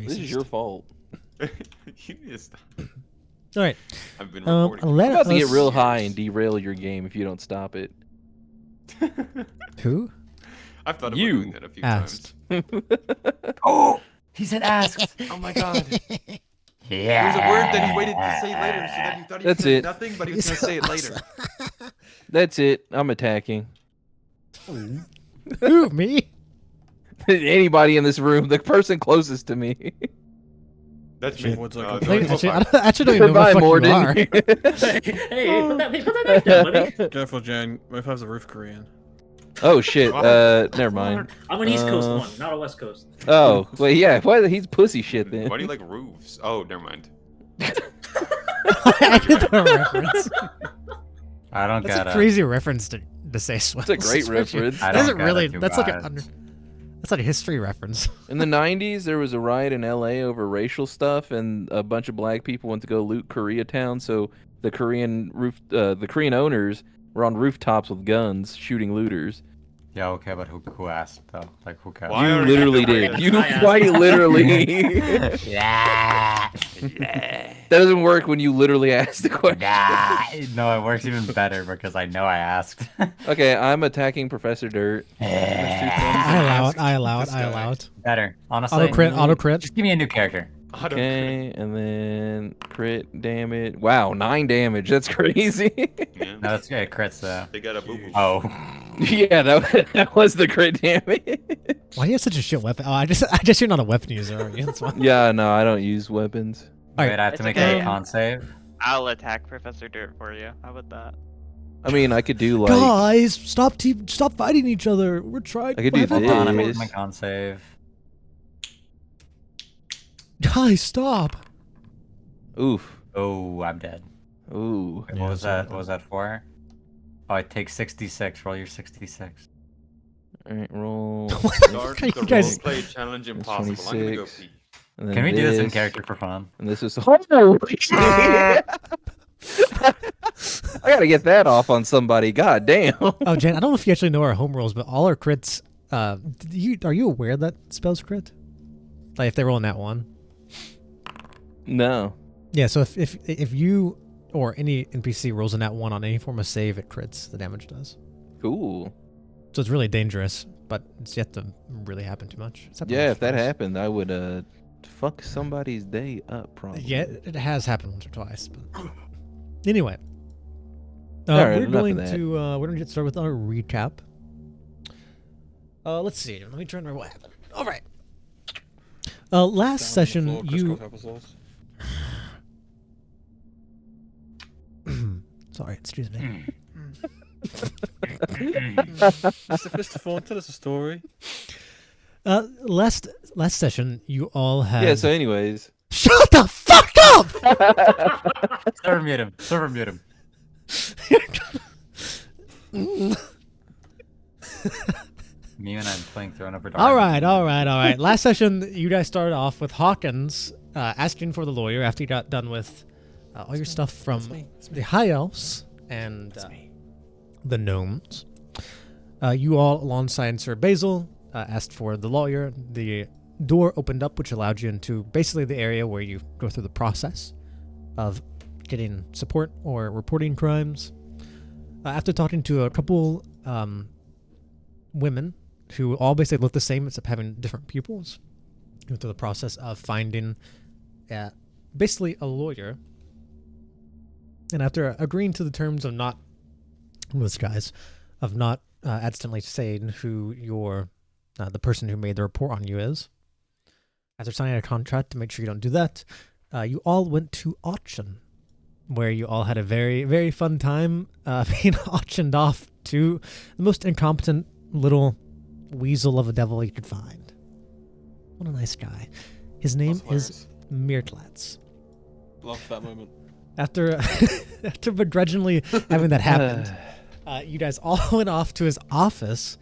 This is your fault. You missed. All right. I've been recording. Let I'm about to get us- real high and derail your game if you don't stop it. Who? I've thought about You doing that a few asked. times. Oh, he said asked. Oh my god. Yeah. There's a word that he waited to say later, so that he thought he That's was saying it. nothing, but he was gonna say it later. That's it. I'm attacking. Who? Me? Anybody in this room, the person closest to me. That's me. What's like Uh, a- don't Actually, go I actually don't even know Goodbye, who the fuck Morden. you are. Hey, put that down, buddy. Careful, Jen. My five's a roof Korean. Oh shit. Never mind. I'm an East Coast one, not a West Coast. Oh, well, yeah. Why? He's pussy shit then. Why do you like roofs? Oh, never mind. I get the reference. I don't That's get a it. crazy reference to say swell. It's a great reference. I That isn't don't get really. it, you That's like guys. that's like a history reference. In the 90s, there was a riot in LA over racial stuff, and a bunch of black people went to go loot Koreatown. So the Korean owners were on rooftops with guns shooting looters. Yeah, okay, but who asked though? Like who cares? Why You are literally you- did. You I asked. quite literally. Yeah. That doesn't work when you literally ask the question. Nah. No, it works even better because I know I asked. Okay, I'm attacking Professor Dirt. I allow it. I allow it. This I guy. allow it. Better, honestly. Auto crit. Auto crit. Just give me a new character. I don't Okay, and then crit damage. Wow, 9 damage. That's crazy. Yeah. No, that's good. Crits though. They got a boo boo. Oh. Yeah, that was the crit damage. Why do you have such a shit weapon? Oh, I just you're not a weapon user, are you? That's fine. Yeah, no, I don't use weapons. Wait, I have to It's make okay. a con save. I'll attack Professor Dirt for you. How about that? I mean, I could do like Guys, stop fighting each other. We're trying. I could do to have Hold on, I a- made this. my con save. Guys, stop. Oof. Oh, I'm dead. Ooh. Wait, Yeah, what was sorry that? about What was that for? Oh, I take 66. Roll your 66. Alright, roll. Start You the guys- roleplay challenge impossible. I'm gonna go 26. pee. And then Can we do this in this, character for fun? And this is. Oh, shit. I gotta get that off on somebody. God damn. Oh, Jen, I don't know if you actually know our home rules, but all our crits. Are you aware that spells crit? Like if they roll in that one. No. Yeah. So if you or any NPC rolls in that one on any form of save, it crits. The damage does. Cool. So it's really dangerous, but it's yet to really happen too much. It's happened Yeah, once if that or twice. happened, I would fuck somebody's day up. Probably. Yeah, it has happened once or twice. But anyway, All right, we're enough of going that. to we're going to get started with our recap. Let's see. Let me turn my what happened. All right. Last session you. Sorry, excuse me. Mr. Fawnde, tell us a story. Last session you all had. Yeah. So, anyways. Shut the fuck up! Server mute him. Server mute him. Me and I'm playing Throne of Rihdar. all right. Last session, you guys started off with Hawkins asking for the lawyer after you got done with all your stuff from the High Elves and the Gnomes. You all, alongside Sir Basil, asked for the lawyer. The door opened up, which allowed you into basically the area where you go through the process of getting support or reporting crimes. After talking to a couple women who all basically look the same except having different pupils, go through the process of finding basically a lawyer. And after agreeing to the terms of not accidentally saying who your the person who made the report on you is, after signing a contract to make sure you don't do that, you all went to auction, where you all had a very, very fun time being auctioned off to the most incompetent little weasel of a devil you could find. What a nice guy. His name is Mirtlatz. Love that moment. After begrudgingly having that happen, you guys all went off to his office,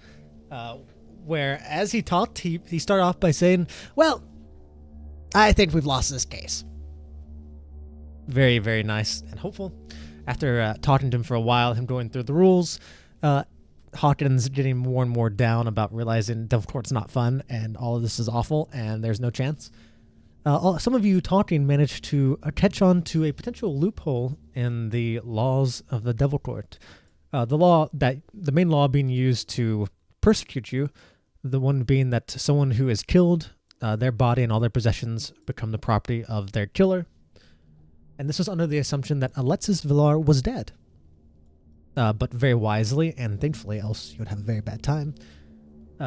where as he talked, he started off by saying, "Well, I think we've lost this case." Very, very nice and hopeful. After talking to him for a while, him going through the rules, Hawkins getting more and more down about realizing Devil Court's not fun and all of this is awful and there's no chance. Some of you talking managed to catch on to a potential loophole in the laws of the Devil Court. The main law being used to persecute you, the one being that someone who is killed, their body and all their possessions become the property of their killer. And this was under the assumption that Alexis Villar was dead. But very wisely, and thankfully, else you would have a very bad time,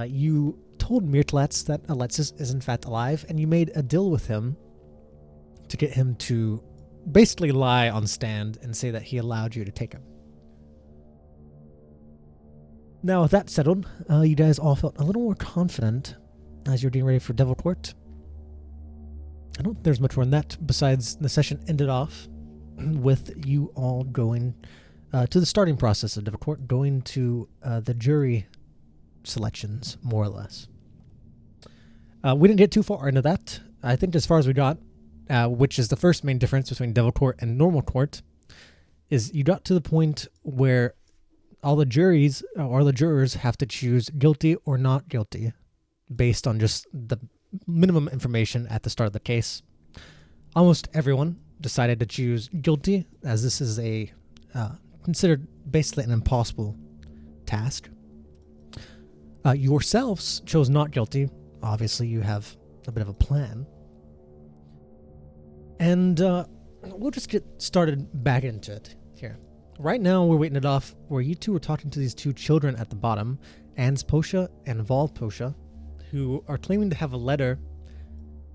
you told Myrtlatz that Alexis is in fact alive, and you made a deal with him to get him to basically lie on stand and say that he allowed you to take him. Now, with that settled, you guys all felt a little more confident as you're getting ready for Devil Court. I don't think there's much more than that, besides the session ended off with you all going to the starting process of Devil Court, going to the jury selections, more or less. We didn't get too far into that. I think as far as we got, which is the first main difference between Devil Court and normal court, is you got to the point where all the juries or the jurors have to choose guilty or not guilty based on just the minimum information at the start of the case. Almost everyone decided to choose guilty, as this is a considered basically an impossible task. Yourselves chose not guilty. Obviously, you have a bit of a plan. And we'll just get started back into it here. Right now, we're waiting it off where you two are talking to these two children at the bottom, Ans Posha and Val Posha, who are claiming to have a letter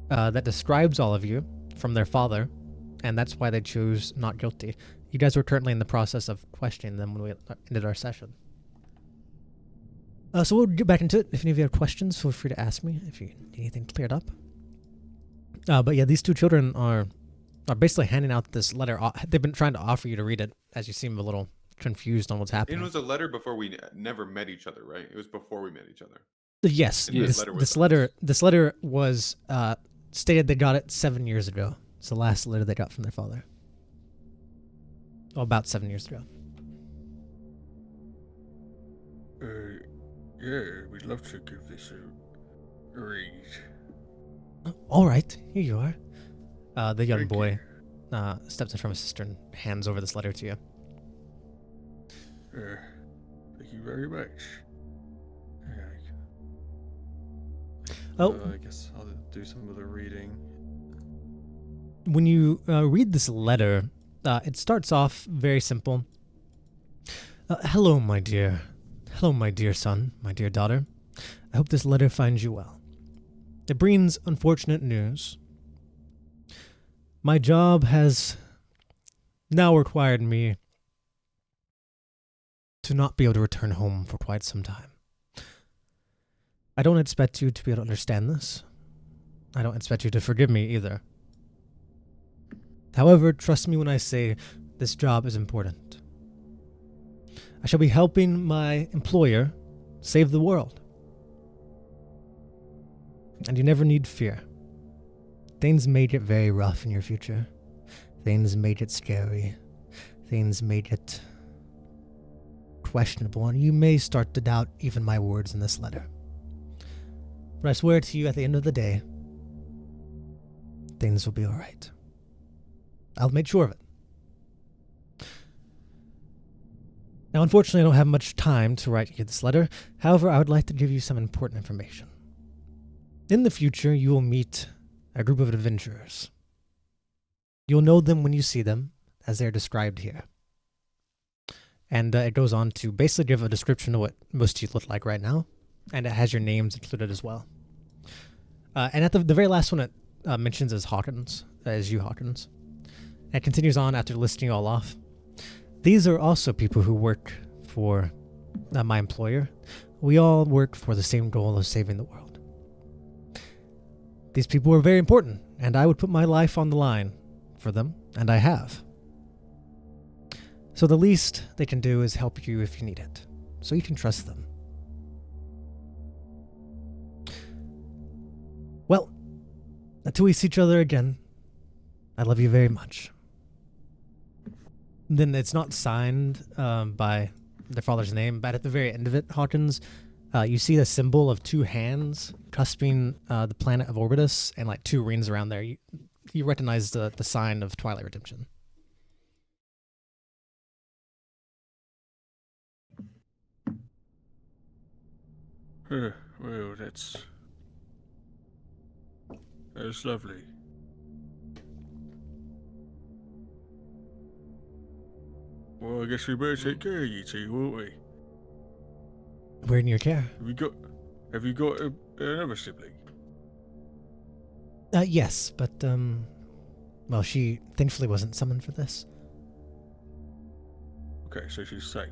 that describes all of you from their father, and that's why they chose not guilty. You guys were currently in the process of questioning them when we ended our session. So we'll get back into it. If any of you have questions, feel free to ask me if you need anything cleared up. But yeah, these two children are basically handing out this letter. They've been trying to offer you to read it, as you seem a little confused on what's happening. It was a letter before we never met each other, right? It was before we met each other. Yes, this letter was stated they got it 7 years ago. It's the last letter they got from their father. Oh, about 7 years ago. Yeah, we'd love to give this a read. All right, here you are. The young Thank boy steps in from his sister and hands over this letter to you. Thank you very much. Oh, I guess I'll do some of the reading. when you read this letter, it starts off very simple. Hello, my dear. Hello, my dear son, my dear daughter. I hope this letter finds you well. It brings unfortunate news. My job has now required me to not be able to return home for quite some time. I don't expect you to be able to understand this. I don't expect you to forgive me either. However, trust me when I say this job is important. I shall be helping my employer save the world. And you never need fear. Things may get very rough in your future. Things may get scary. Things may get questionable, and you may start to doubt even my words in this letter. But I swear to you, at the end of the day, things will be all right. I'll make sure of it. Now, unfortunately, I don't have much time to write you this letter. However, I would like to give you some important information. In the future, you will meet a group of adventurers. You'll know them when you see them, as they're described here. And it goes on to basically give a description of what most of you look like right now, and it has your names included as well. And at the very last one, it mentions as Hawkins, as you Hawkins. And it continues on after listing you all off. These are also people who work for my employer. We all work for the same goal of saving the world. These people are very important, and I would put my life on the line for them, and I have. So the least they can do is help you if you need it, so you can trust them. Well, until we see each other again, I love you very much. Then it's not signed by their father's name, but at the very end of it, Hawkins, You see the symbol of two hands cusping the planet of Orbitus and like two rings around there. You recognize the sign of Twilight Redemption. Well, that's lovely. Well, I guess we better take care of you two, won't we? We're in your care. Have you got another sibling? Yes, but well, she thankfully wasn't summoned for this. Okay, so she's safe.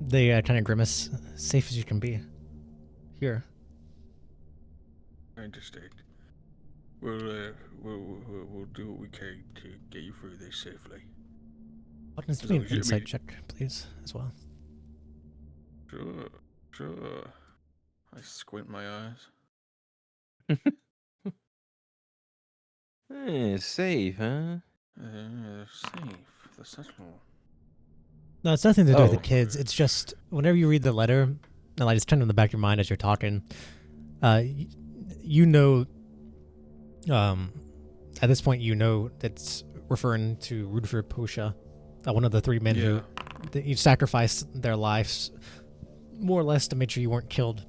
They kind of grimace, safe as you can be. Here. I understand. We'll do what we can to get you through this safely. Let's do an insight check, please, as well. Sure. I squint my eyes. Safe, huh? Safe. The settle. No, it's nothing to do with the Oh. kids. It's just whenever you read the letter, and like it's kind of in the back of your mind as you're talking, you know, at this point you know that's referring to Rudolf Posha, one of the three men who each sacrificed their lives more or less to make sure you weren't killed.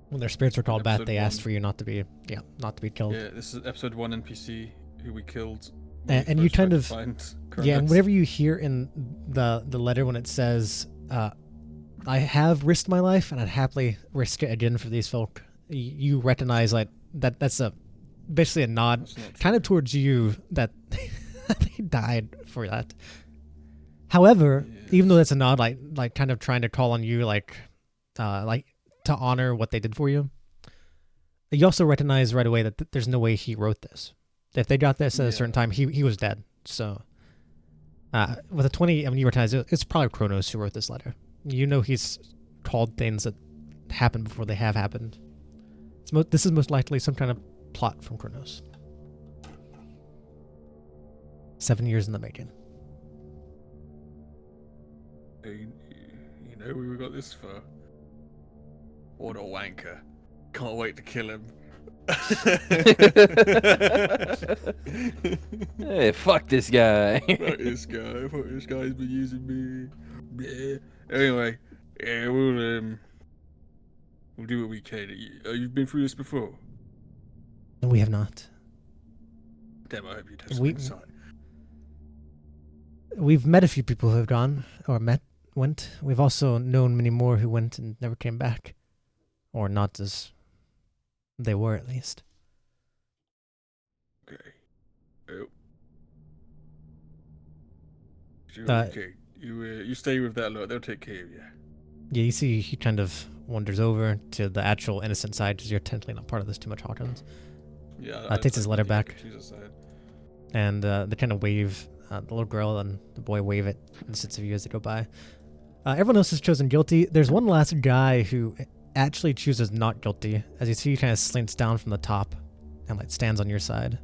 When their spirits were called back, they asked for you not to be killed. Yeah, this is episode 1 NPC who we killed. And you kind of and whatever you hear in the letter when it says, "I have risked my life and I'd happily risk it again for these folk," you recognize like that's basically a nod, kind of towards you that they died for that. However, even though that's a nod, like kind of trying to call on you, like to honor what they did for you, you also recognize right away that there's no way he wrote this. If they got this at a certain time, he was dead. So, with a 20, I mean, you recognize it's probably Kronos who wrote this letter. You know he's called things that happened before they have happened. This is most likely some kind of plot from Kronos. 7 years in the making. You know we got this far. What a wanker. Can't wait to kill him. Hey, fuck this guy. Fuck this guy. Fuck this guy's been using me. Bleh. Anyway, yeah, we'll do what we can. You've been through this before? No, we have not. Damn, I hope you have some We- insight. We've met a few people who have gone, or went. We've also known many more who went and never came back. Or not as they were, at least. Okay. Oh. Okay. You stay with that lot. They'll take care of you. Yeah, you see he kind of wanders over to the actual innocent side because you're technically not part of this too much, Hawkins. Yeah. Takes his letter back. Choose a side. And they kind of wave, the little girl and the boy wave at the six of you as they go by. Everyone else has chosen guilty. There's one last guy who actually chooses not guilty. As you see, he kind of slinks down from the top and like stands on your side.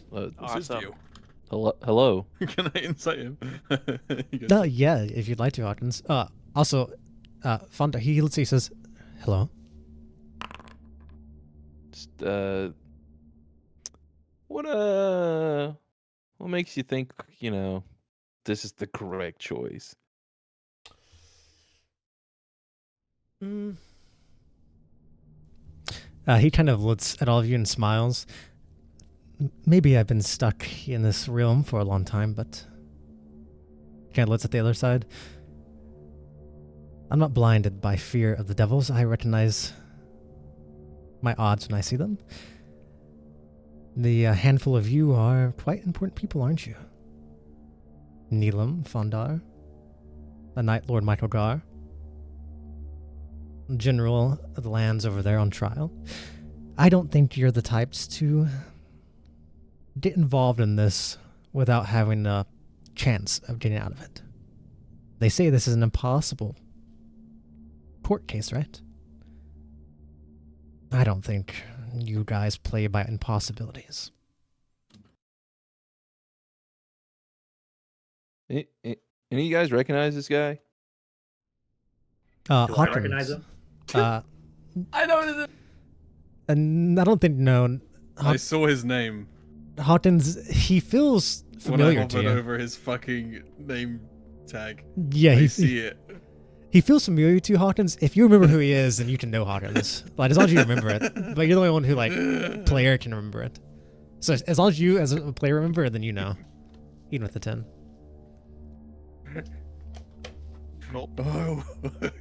What's his Awesome. deal? Hello. Can I insight him? No, yeah, if you'd like to, Hawkins. Also, Fawnde, he says, hello. Just, what makes you think, this is the correct choice? He kind of looks at all of you and smiles. Maybe I've been stuck in this realm for a long time, but kind of looks at the other side. I'm not blinded by fear of the devils. I recognize my odds when I see them. The handful of you are quite important people, aren't you? Neelam, Fondar, the Night Lord Michael Gar, General of the lands over there on trial. I don't think you're the types to get involved in this without having a chance of getting out of it. They say this is an impossible court case, right? I don't think you guys play by impossibilities. Any of you guys recognize this guy? Do I Hawkins. recognize him? I know. And I don't think no. I saw his name Hawkins. He feels when I familiar to hovered you. over his fucking name tag. Yeah, I he see it. he feels familiar to you, Hawkins. If you remember who he is, then you can know Hawkins. Like as long as you remember it. But you're the only one who like player can remember it. So as long as you as a player remember it, then you know. Even with the 10. Oh,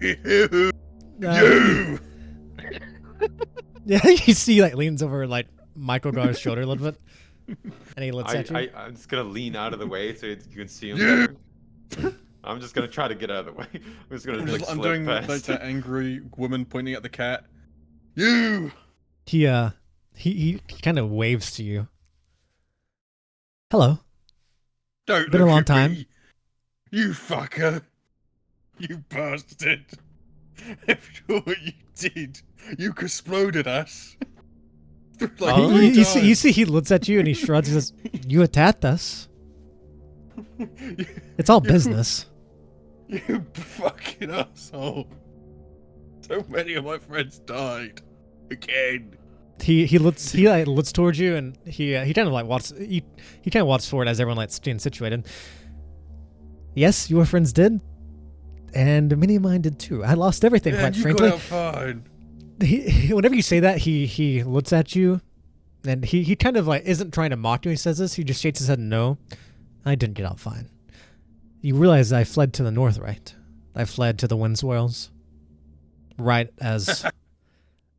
you. You! Yeah, you see like leans over like Michael Gar's shoulder a little bit. And he looks at you. I'm just gonna lean out of the way so you can see him better. I'm just gonna try to get out of the way. I'm just gonna like, I'm slip doing past. like that angry woman pointing at the cat. You! He kind of waves to you. Hello. Don't Been a look long at time. me. You fucker. You bastard. After what you did, you exploded us. Like Oh. three You see times. he looks at you and he shrugs and says, "You attacked us. You- It's all you- business." You fucking asshole. So many of my friends died. Again. He like looks towards you and he kind of like walks he kind of walks forward as everyone like staying situated. Yes, your friends did, and many of mine did too. I lost everything, Yeah, quite you frankly. got out fine. Whenever you say that, he looks at you, and he kind of like isn't trying to mock you. He says this. He just shakes his head. No, I didn't get out fine. You realize I fled to the north, right? I fled to the wind swirls. Right as,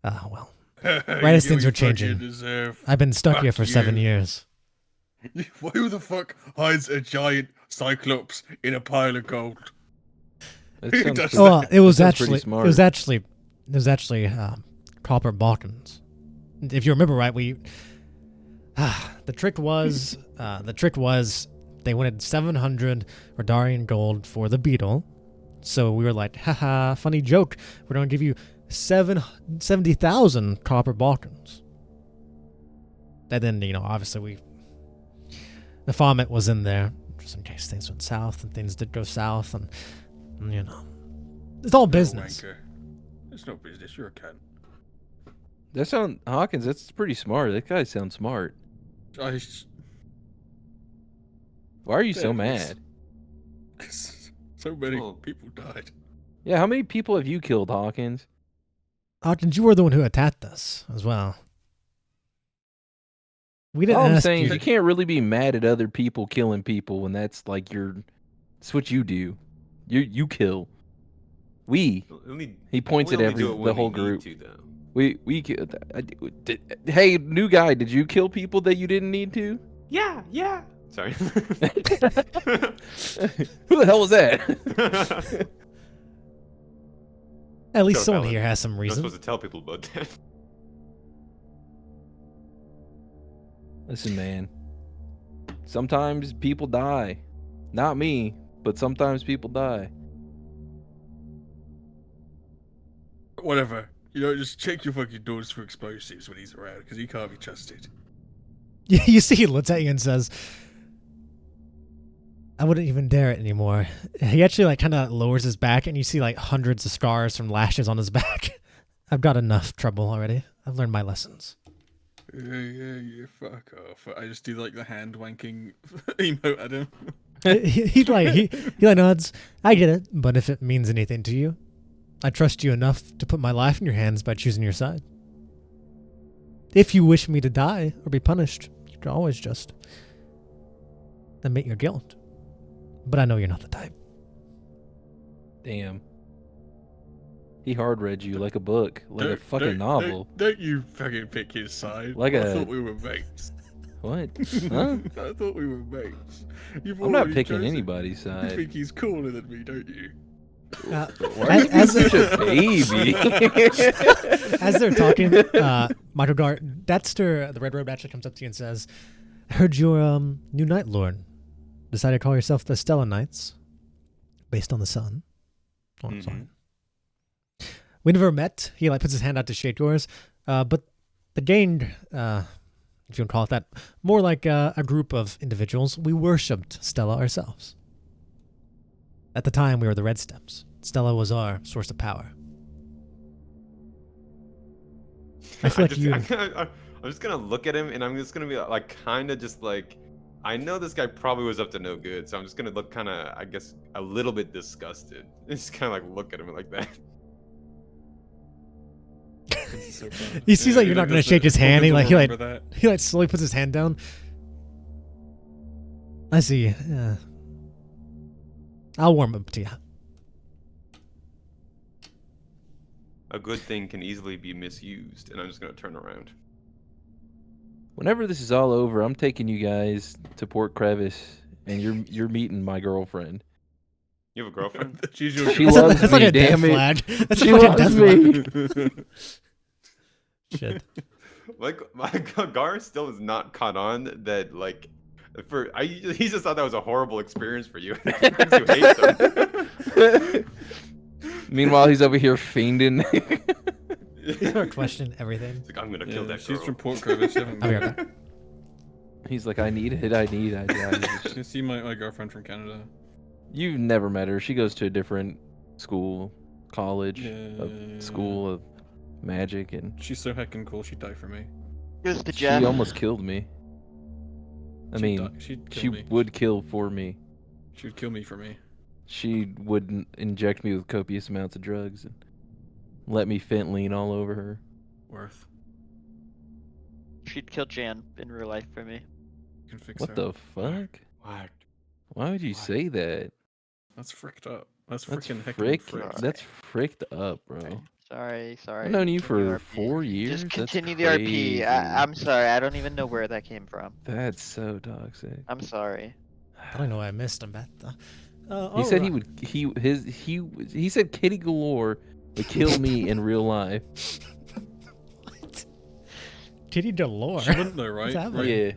well, Right as things are changing. Deserve. I've been stuck here Fuck for 7 you. years. Who the fuck hides a giant cyclops in a pile of gold? That Who sounds does pretty- Well, it was that sounds pretty actually smart. it was actually Copper Balkans. If you remember right, the trick was they wanted 700 Rihdarian gold for the beetle. So we were like, haha, funny joke. We're going to give you 70,000 copper Balkans. And then, obviously the farmit was in there just in case things went south, and things did go south, and it's all business. No, wanker. It's no business. You're a cunt. That sound Hawkins. That's pretty smart. That guy sounds smart. Why are you so Yeah, mad? So many Well- people died. Yeah, how many people have you killed, Hawkins? Hawkins, you were the one who attacked us as well. We didn't All I'm ask saying you. is you can't really be mad at other people killing people when that's like that's what you do. You kill. He points at the whole group. We hey, new guy, did you kill people that you didn't need to? Yeah. Sorry. Who the hell was that? At least Shut up, someone Alan. here has some You're not reason. supposed to tell people about that. Listen, man. Sometimes people die. Not me, but sometimes people die. Whatever. Just check your fucking doors for explosives when he's around, because he can't be trusted. You see, he looks at you and says, "I wouldn't even dare it anymore." He actually kind of lowers his back, and you see hundreds of scars from lashes on his back. I've got enough trouble already. I've learned my lessons. Yeah, fuck off. I just do the hand wanking emote at him. he nods. I get it, but if it means anything to you, I trust you enough to put my life in your hands by choosing your side. If you wish me to die or be punished, you can always just admit your guilt. But I know you're not the type. Damn. He hard read you like a book, like a fucking novel. Don't you fucking pick his side. Like I a- thought we were mates. What? Huh? I thought we were mates. You've I'm not already picking chosen- anybody's You side. think he's cooler than me, don't you? Why are you being such a baby? As they're talking, Michael Gar, Dexter, the Red Robe actually comes up to you and says, "I heard you're new Night Lord. Decided to call yourself the Stellar Knights, based on the sun." Oh, sorry. We never met. He puts his hand out to shake yours, but the gang, if you want to call it that, more like a group of individuals. We worshipped Stella ourselves. At the time, we were the Red Steps. Stella was our source of power. I feel like I'm just gonna look at him and I'm just gonna be like, kind of just like, I know this guy probably was up to no good, so I'm just gonna look kind of, I guess, a little bit disgusted. Just kind of like look at him like that. He sees like you're not gonna shake his hand. He like that. he like slowly puts his hand down. I see. I'll warm up to you. A good thing can easily be misused, and I'm just gonna turn around. Whenever this is all over, I'm taking you guys to Port Crevice, and you're meeting my girlfriend. You have a girlfriend? She's your She That's, loves that's me, like a death damn it. flag. That's She a fucking loves death me. flag. Shit. Like my Gar still is not caught on that. Like, he just thought that was a horrible experience for you. It makes you hate them. Meanwhile, he's over here fiending. He's gonna question everything. It's like, I'm gonna kill that She's girl. from Port Crevice. I'll be right back. He's like, I need it. You see my girlfriend from Canada. You've never met her. She goes to a different school, college, school of magic, and She's so heckin' cool. She'd die for me. Here's the she Jeff. almost killed me. I mean, she'd kill she me. would kill for me. She would kill me for me. She would inject me with copious amounts of drugs and let me fentanyl all over her. Worth. She'd kill Jan in real life for me. You can fix What her. the fuck? Whacked. Why would you say that? That's fricked up. That's That's freaking heckin' frick. fricked. That's fricked up, bro. Sorry. I've known you Continue for RP. 4 years. Just That's continue the crazy. RP. I'm sorry. I don't even know where that came from. That's so toxic. I'm sorry. I don't know what I missed. I'm bad. He said he would. He said Kitty Galore would kill me in real life. What? Titty Delore. She wouldn't though, right? What's happening? Yeah.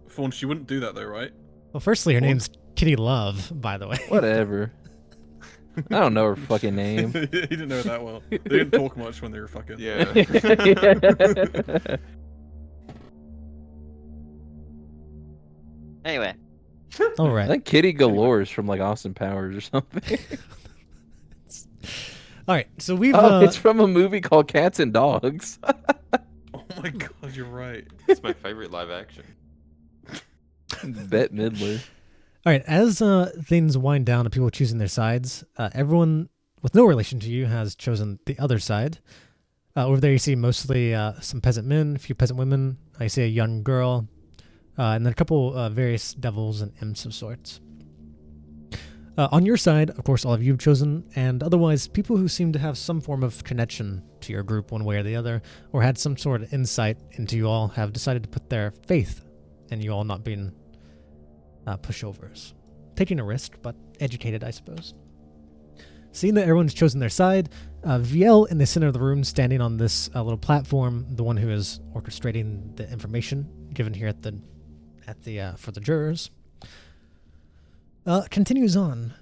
Fawn, she wouldn't do that though, right? Well, firstly, her What? name's Kitty Love, by the way. Whatever. I don't know her fucking name. He didn't know that well. They didn't talk much when they were fucking. Yeah. Anyway, All I right. think Kitty Galore is from like Austin Powers or something. All right. So we've. It's from a movie called Cats and Dogs. Oh my god, you're right. It's my favorite live action. Bette Midler. All right. As things wind down and people choosing their sides, everyone with no relation to you has chosen the other side. Over there, you see mostly some peasant men, a few peasant women. I see a young girl, and then a couple various devils and imps of sorts. On your side, of course, all of you have chosen, and otherwise, people who seem to have some form of connection to your group one way or the other, or had some sort of insight into you all, have decided to put their faith in you all not being pushovers. Taking a risk, but educated, I suppose. Seeing that everyone's chosen their side, Viel in the center of the room, standing on this little platform, the one who is orchestrating the information given here at the for the jurors, continues on.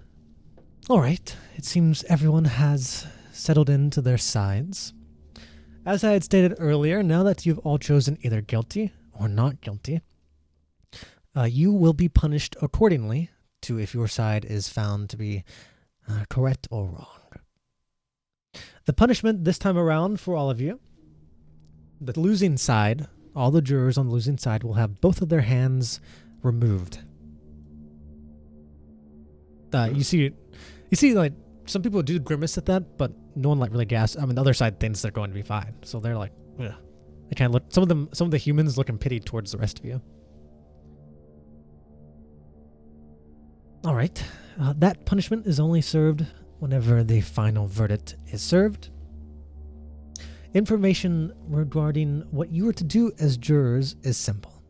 All right, it seems everyone has settled into their sides. As I had stated earlier, now that you've all chosen either guilty or not guilty, you will be punished accordingly to if your side is found to be correct or wrong. The punishment this time around for all of you, the losing side, all the jurors on the losing side will have both of their hands removed. You see, like some people do grimace at that, but no one like really gasps. I mean, the other side thinks they're going to be fine, so they're like, ugh. They kind of look. Some of the humans look in pity towards the rest of you. All right, that punishment is only served whenever the final verdict is served. Information regarding what you are to do as jurors is simple.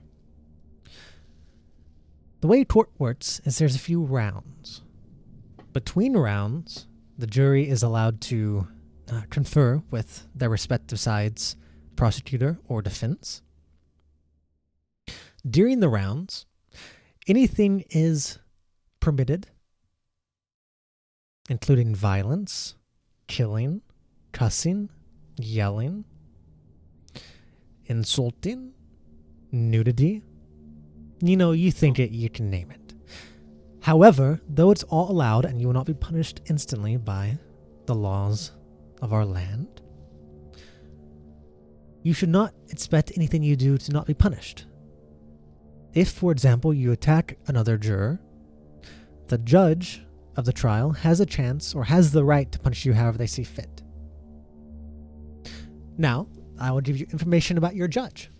The way court works is there's a few rounds. Between rounds, the jury is allowed to confer with their respective sides, prosecutor or defense. During the rounds, anything is permitted, including violence, killing, cussing, yelling, insulting, nudity. You know, you think it, you can name it. However, though it's all allowed and you will not be punished instantly by the laws of our land, you should not expect anything you do to not be punished. If, for example, you attack another juror, the judge of the trial has a chance or has the right to punish you however they see fit. Now, I will give you information about your judge.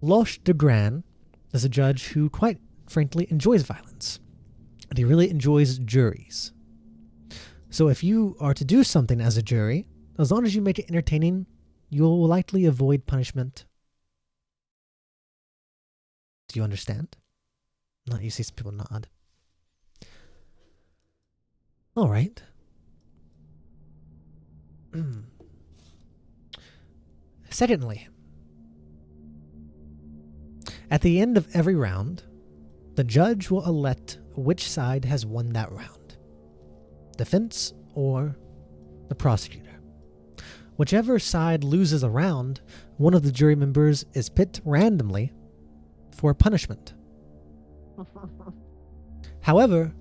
Loche de Gran is a judge who, quite frankly, enjoys violence. And he really enjoys juries. So if you are to do something as a jury, as long as you make it entertaining, you'll likely avoid punishment. Do you understand? Not you see some people nod. All right. Secondly, at the end of every round, the judge will elect which side has won that round. Defense or the prosecutor. Whichever side loses a round, one of the jury members is picked randomly for punishment. However,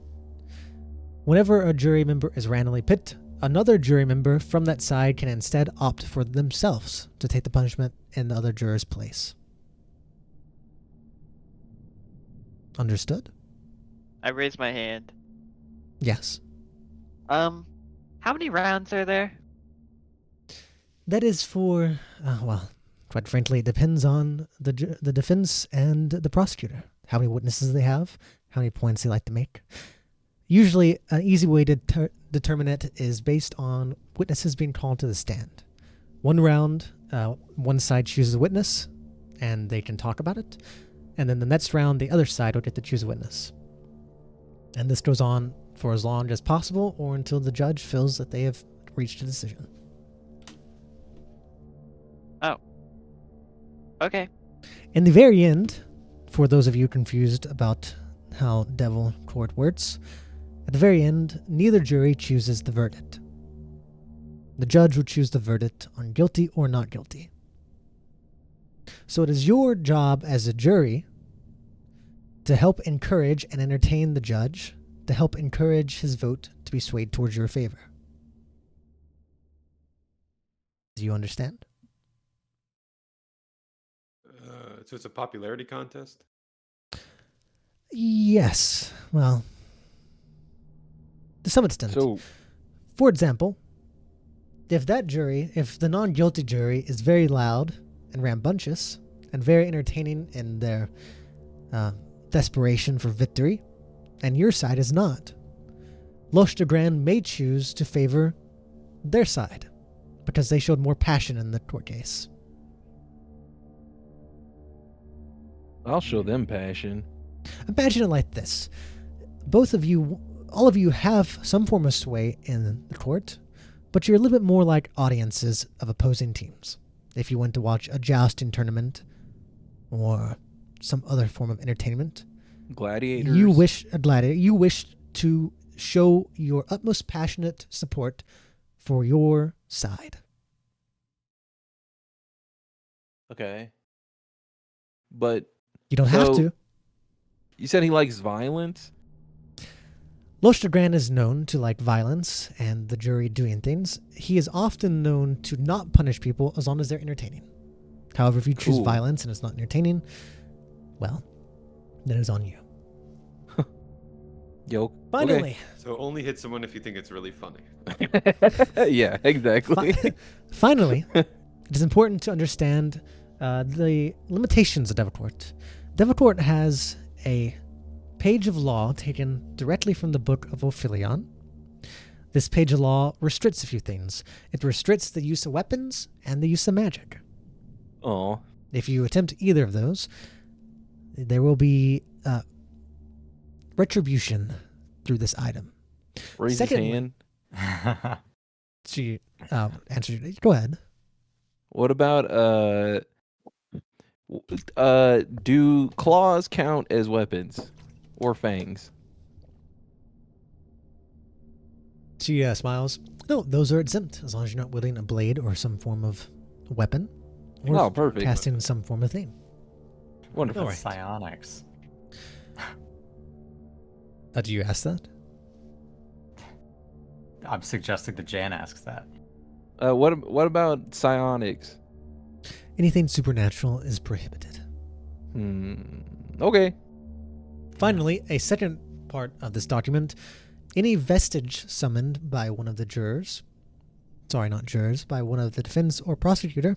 whenever a jury member is randomly picked, another jury member from that side can instead opt for themselves to take the punishment in the other juror's place. Understood? I raised my hand. Yes. How many rounds are there? That is for, well, quite frankly, it depends on the defense and the prosecutor. How many witnesses they have, how many points they like to make. Usually, an easy way to determine it is based on witnesses being called to the stand. One round, one side chooses a witness, and they can talk about it. And then the next round, the other side will get to choose a witness. And this goes on for as long as possible, or until the judge feels that they have reached a decision. Oh. Okay. In the very end, for those of you confused about how Devil Court works, at the very end, neither jury chooses the verdict. The judge will choose the verdict on guilty or not guilty. So it is your job as a jury to help encourage and entertain the judge, to help encourage his vote to be swayed towards your favor. Do you understand? So it's a popularity contest? Yes. Well, to some extent. So, For example, if the non-guilty jury is very loud and rambunctious and very entertaining in their desperation for victory, and your side is not, Loche de Gran may choose to favor their side because they showed more passion in the court case. I'll show them passion. Imagine it like this. All of you have some form of sway in the court, but you're a little bit more like audiences of opposing teams. If you went to watch a jousting tournament or some other form of entertainment, Gladiators. you wish to show your utmost passionate support for your side. Okay. But You don't have to. you said he likes violence? Loche de Gran is known to like violence and the jury doing things. He is often known to not punish people as long as they're entertaining. However, if you choose Cool. violence and it's not entertaining, well, then it's on you. Yo. Finally, So only hit someone if you think it's really funny. Okay. Yeah, exactly. finally, it is important to understand the limitations of Devil Court. Devil Court has a page of law taken directly from the book of Ophelion. This page of law restricts a few things. It restricts the use of weapons and the use of magic. Oh. If you attempt either of those, there will be retribution through this item. Raise Secondly- his hand. She answered. Go ahead. What about do claws count as weapons or fangs? She smiles. No, those are exempt as long as you're not wielding a blade or some form of weapon. Or Oh, perfect. casting some form of thing. Wonderful. All right. Psionics. Do you ask that? I'm suggesting that Jan asks that. What about psionics? Anything supernatural is prohibited. Okay. Finally, a second part of this document. Any vestige summoned by one of the jurors, sorry, not jurors, by one of the defense or prosecutor,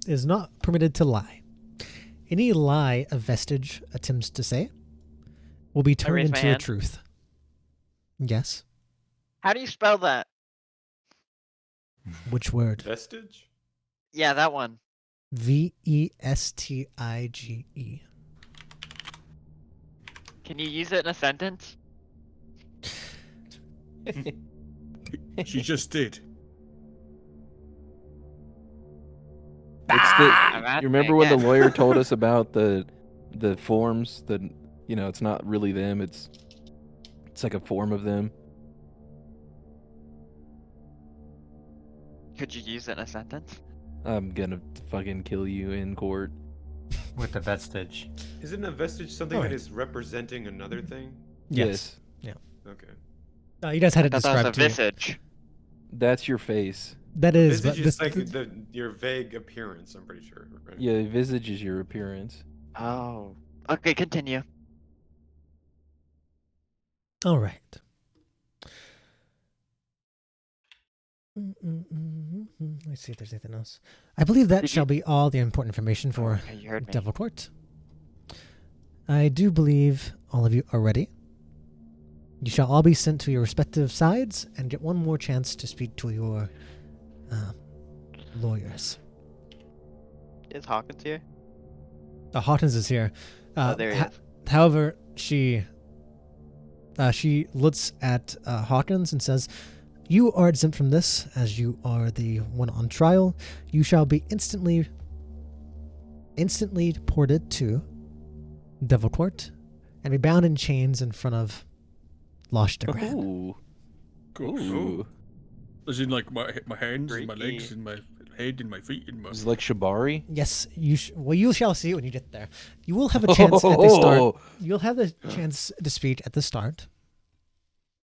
is not permitted to lie. Any lie a vestige attempts to say will be turned raise my into a hand. truth. Yes. How do you spell that? Which word? Vestige? Yeah, that one. Vestige. Can you use it in a sentence? She just did. You remember when the lawyer told us about the forms that it's not really them, it's like a form of them. Could you use it in a sentence? I'm gonna fucking kill you in court. With the vestige. Isn't a vestige something Alright. that is representing another thing? Yes. Okay. You guys had I it thought that was a described to you. visage. That's your face. That is, but Visage this, is like your vague appearance, I'm pretty sure. Right? Yeah, visage is your appearance. Oh. Okay, continue. all right. Let's see if there's anything else. I believe that Did shall you- be all the important information for Okay, you heard me. Devil Court. I do believe all of you are ready. You shall all be sent to your respective sides and get one more chance to speak to your lawyers. Is Hawkins here? Hawkins is here. Oh, there he is. However, she looks at Hawkins and says, "You are exempt from this, as you are the one on trial. You shall be instantly ported to Devil Court and be bound in chains in front of Loshtegran." Ooh. Cool. Ooh. As in, like, my hands and my Freaky. legs and my head and my feet and my... Is it like Shibari? Yes, you shall see it when you get there. You will have a chance at the start. Oh. You'll have the chance to speak at the start,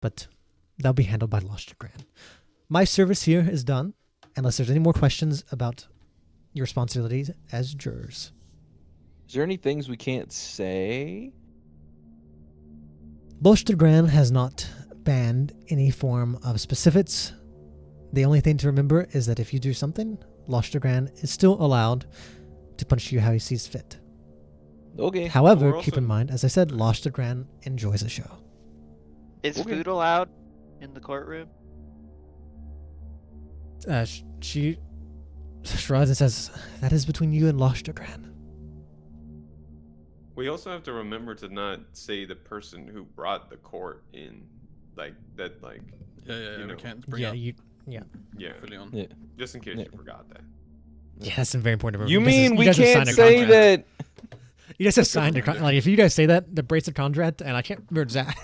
but that'll be handled by Loshtegran. My service here is done, unless there's any more questions about your responsibilities as jurors. Is there any things we can't say? Loshtegran has not banned any form of specifics. The only thing to remember is that if you do something, Loshtegran is still allowed to punish you how he sees fit. Okay. However, We're keep also- in mind, as I said, Loshtegran enjoys a show. Is Okay. food allowed in the courtroom? She shrugs and says, "That is between you and Loshtegran." We also have to remember to not say the person who brought the court in, like that, like Yeah, you we know. can't bring Yeah, up yeah. fully on. Yeah. just in case Yeah. you forgot that. Yeah, that's very important. You mean we guys have can't signed a say contract. that? You guys have signed a contract. Like, if you guys say that, the bracelet contract, and I can't remember exactly.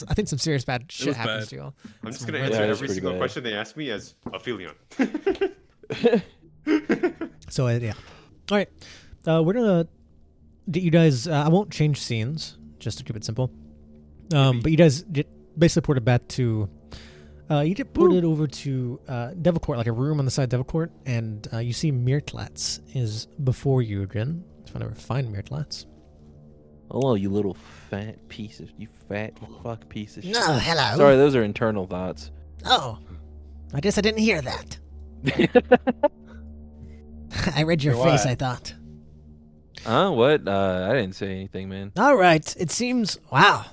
I think some serious bad shit was happens bad. to you all. I'm just It's gonna really answer bad. every That's single pretty bad. question they ask me as Aphelion. So, yeah. All right. We're going to get you guys. I won't change scenes, just to keep it simple. But you guys get basically ported back to. You get ported over to Devil Court, like a room on the side of Devil Court, and you see Mirtlatz is before you again. If I never find Mirtlatz. Oh, you little fat piece of you fat fuck piece of shit. No, hello. Sorry, those are internal thoughts. Oh, I guess I didn't hear that. I read your face, What? I thought. What? I didn't say anything, man. All right, it seems. Wow,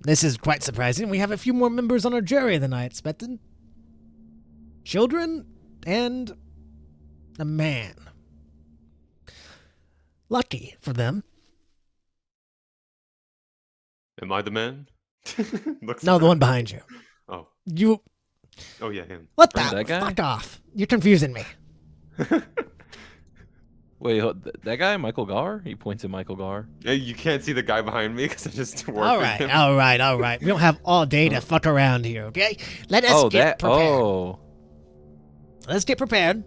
this is quite surprising. We have a few more members on our jury than I expected. Children and a man. Lucky for them. Am I the man? Looks No, the around. one behind you. Oh, You. oh yeah, him. What Oh, the? that guy? Fuck off. You're confusing me. Wait, that guy, Michael Gar? He points at Michael Gar. Hey, you can't see the guy behind me because I just work All with right, him. all right, all right. We don't have all day to fuck around here, okay? Let us get prepared. Oh. Let's get prepared.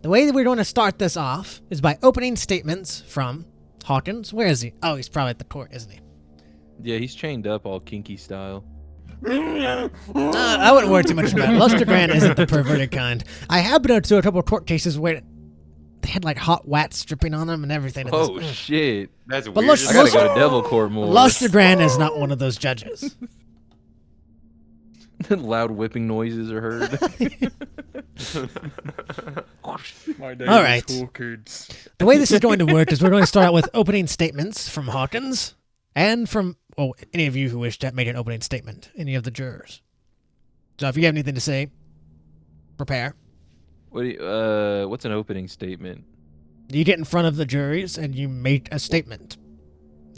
The way that we're going to start this off is by opening statements from Hawkins. Where is he? Oh, he's probably at the court, isn't he? Yeah, he's chained up all kinky style. I wouldn't worry too much about it. Luster Grant isn't the perverted kind. I have been to a couple of court cases where they had like hot wax dripping on them and everything. And Oh shit! That's But weird. let's- I gotta go to Devil Court more. Luster Grant is not one of those judges. Loud whipping noises are heard. My name All right. is Hawkins. The way this is going to work is we're going to start out with opening statements from Hawkins and from any of you who wish to make an opening statement, any of the jurors. So if you have anything to say, prepare. What do you, what's an opening statement? You get in front of the juries and you make a statement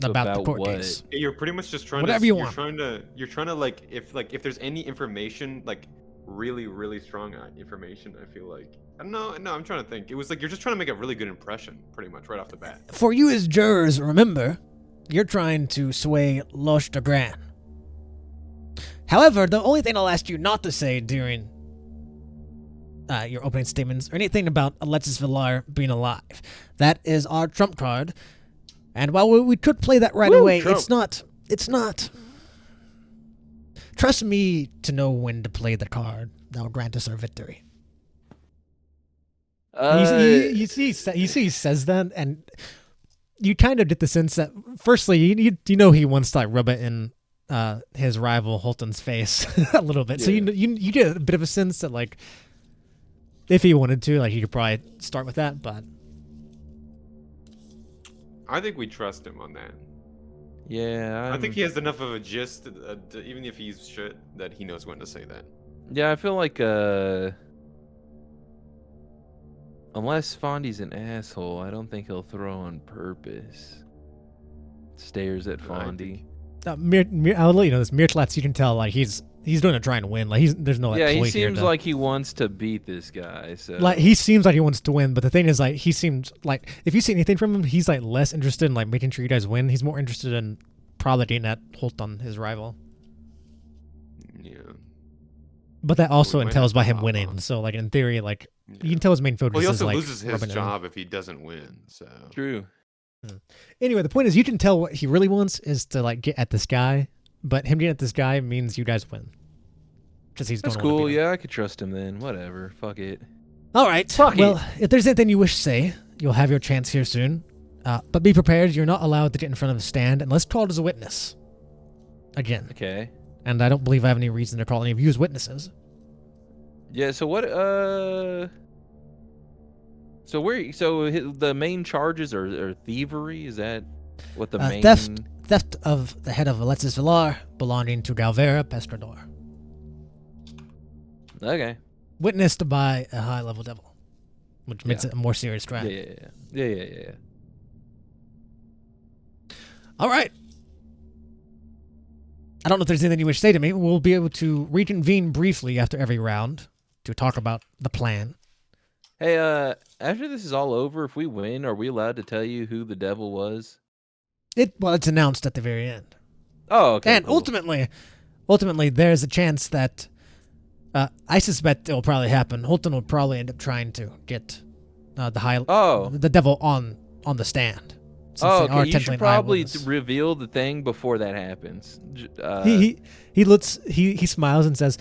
about the About court what? case. You're pretty much just trying Whatever to. you You're want. trying to like if there's any information like really strong information. I feel like no. I'm trying to think. It was like you're just trying to make a really good impression, pretty much right off the bat. For you as jurors, remember, you're trying to sway Luster Grant. However, the only thing I'll ask you not to say during your opening statements or anything about Alexis Villar being alive. That is our trump card. And while we could play that right away, Trump. it's not. Trust me to know when to play the card that will grant us our victory. You see he says that, and you kind of get the sense that, firstly, you know he wants to like rub it in his rival Holton's face a little bit. So Yeah. you get a bit of a sense that like if he wanted to, like he could probably start with that, but I think we trust him on that. Yeah, I think he has enough of a gist, even if he's shit, that he knows when to say that. Yeah, I feel like unless Fawnde's an asshole, I don't think he'll throw on purpose. Stares at Fawnde. I'll let you know this. Mirklats, you can tell like he's doing it trying to win. Like there's no like, Yeah, he ploy here seems to- like he wants to beat this guy. So like he seems like he wants to win, but the thing is like he seems like if you see anything from him, he's like less interested in like making sure you guys win. He's more interested in probably getting that Holton, his rival. Yeah. But that also We might entails have by to him hop winning. on. So like in theory, like you Yeah. can tell his main focus Well, he is also like loses his rubbing it in. job if he doesn't win. So true. Anyway, the point is you can tell what he really wants is to like get at this guy, but him getting at this guy means you guys win. Because he's That's gonna wanna cool. beat him. Yeah, I could trust him then. Whatever. Fuck it. All right. Fuck well, it. if there's anything you wish to say, you'll have your chance here soon. But be prepared. You're not allowed to get in front of the stand unless called as a witness. Again. Okay. And I don't believe I have any reason to call any of you as witnesses. Yeah. So what? So the main charges are thievery. Is that what the main? Theft of the head of Alexis Villar belonging to Galvera Pescador. Okay. Witnessed by a high-level devil, which makes Yeah. it a more serious crime. Yeah. All right. I don't know if there's anything you wish to say to me. We'll be able to reconvene briefly after every round to talk about the plan. Hey, after this is all over, if we win, are we allowed to tell you who the devil was? It's announced at the very end. Oh, okay. And cool. ultimately, there's a chance that I suspect it will probably happen. Holton will probably end up trying to get the devil on the stand. since Oh, they are okay. You technically should probably eyewitness. reveal the thing before that happens. He smiles and says,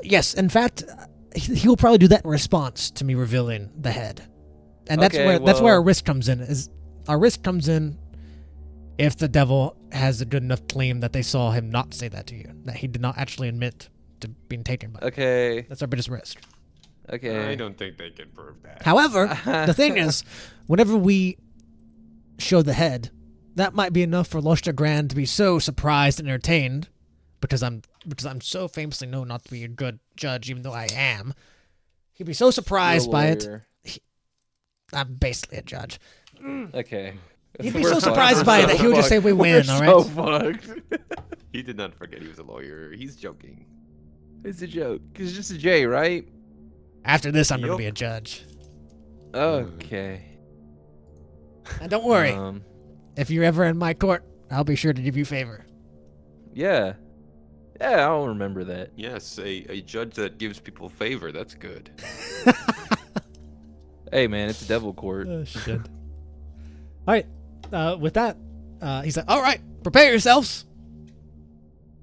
"Yes, in fact, he will probably do that in response to me revealing the head, and that's Okay, where our well- risk comes in. Is our risk comes in if the devil has a good enough claim that they saw him not say that to you, that he did not actually admit to being taken by. Okay. That's our biggest risk. Okay. I don't think they can prove that. However, the thing is, whenever we show the head, that might be enough for Luster Grand to be so surprised and entertained, because I'm so famously known not to be a good judge, even though I am. He'd be so surprised by it. Lawyer. I'm basically a judge. Okay. He'd be We're so fucked. surprised We're by it so that he would just say fucked. we win, We're all so right? fucked. He did not forget he was a lawyer. He's joking. It's a joke. It's just a J, right? After this, I'm going to Yup. be a judge. Okay. And don't worry, Um, if you're ever in my court, I'll be sure to give you favor. yeah. Yeah, I'll remember that. Yes, a judge that gives people favor. That's good. Hey, man, it's a devil court. Oh, shit. All right. With that, He's like, all right, prepare yourselves.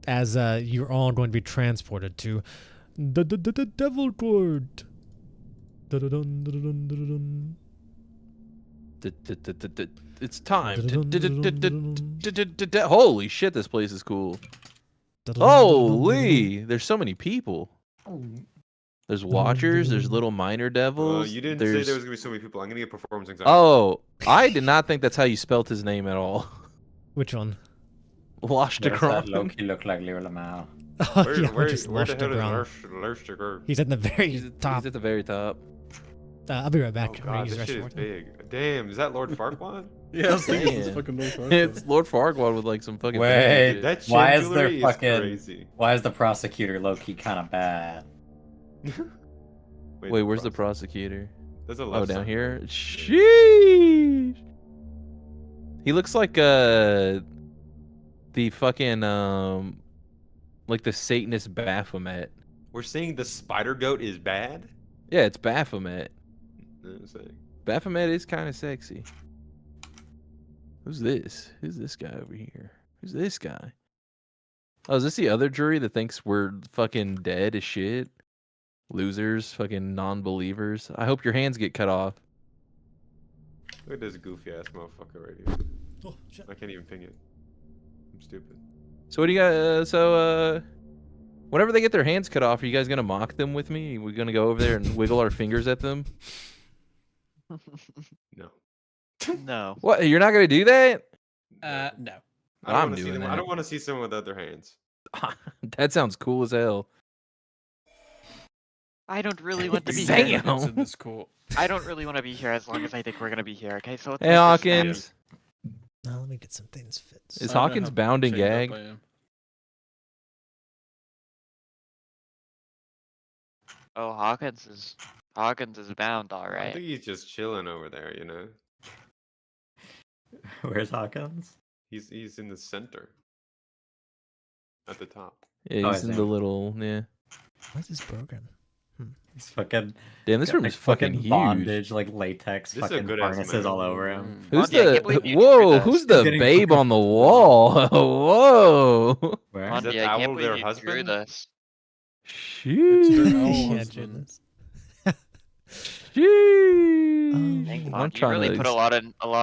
As you're all going to be transported to the Devil Court. Dun-dun-dun-dun-dun-dun-dun. It's time. Holy shit, this place is cool. Holy, there's so many people. There's watchers, there's little minor devils. You didn't say there was gonna be so many people. I'm gonna get performance anxiety. Oh, I did not think that's how you spelt his name at all. Which one? Does that Lashtakron. Loki look like Leo Lamau? Oh, Where, yeah, where, just where the hell Lashtakron. is Lurchtigger? He's at the very He's top. at the very top. I'll be right back. Oh I'm gonna god, use this shit is restroom. big. Damn, is that Lord Farquaad? Yeah, I was thinking it's Damn. fucking North It's Lord Farquaad with like some fucking. Wait, shit. That why chain is there jewelry is fucking? crazy. Why is the prosecutor Loki kind of bad? Wait, where's the prosecutor? There's a Oh, left down side. here. Sheesh. He looks like the fucking like the Satanist Baphomet. We're saying the spider goat is bad? Yeah, it's Baphomet. I'm saying. Baphomet is kind of sexy. Who's this? Who's this guy over here? Who's this guy? Oh, is this the other jury that thinks we're fucking dead as shit? Losers, fucking non-believers. I hope your hands get cut off. Look at this goofy ass motherfucker right here. Oh, shit. I can't even ping it. I'm stupid. So what do you got? Whenever they get their hands cut off, are you guys gonna mock them with me? We're gonna go over there and wiggle our fingers at them? No. No. What? You're not gonna do that? No. I don't I'm wanna see doing them. I that. don't want to see someone without their hands. That sounds cool as hell. I don't really want to be Damn. here. It's in this court. I don't really want to be here as long as I think we're gonna be here. Okay, so let's Hey make this Hawkins, Now let me get some things fits. is I don't know Hawkins how bound and chained up gagged? I am. Oh, Hawkins is bound, all I right. think he's just chilling over there, you know? Where's Hawkins? He's in the center. At the top. Yeah, Oh, he's I in see. the little What is broken? He's fucking. Damn, this got, room like, is fucking huge. bondage, like latex, This is a fucking good-ass harnesses man. all over him. Who's Monty, I can't believe you Whoa? drew Who's this. the Getting babe fucking on the fucked. wall? Whoa! Where? Is Monty, that I owl can't their believe you drew husband? this. Sheesh. owl Yeah, husband. goodness. Sheesh. Dang, I'm Monty, you really put a lot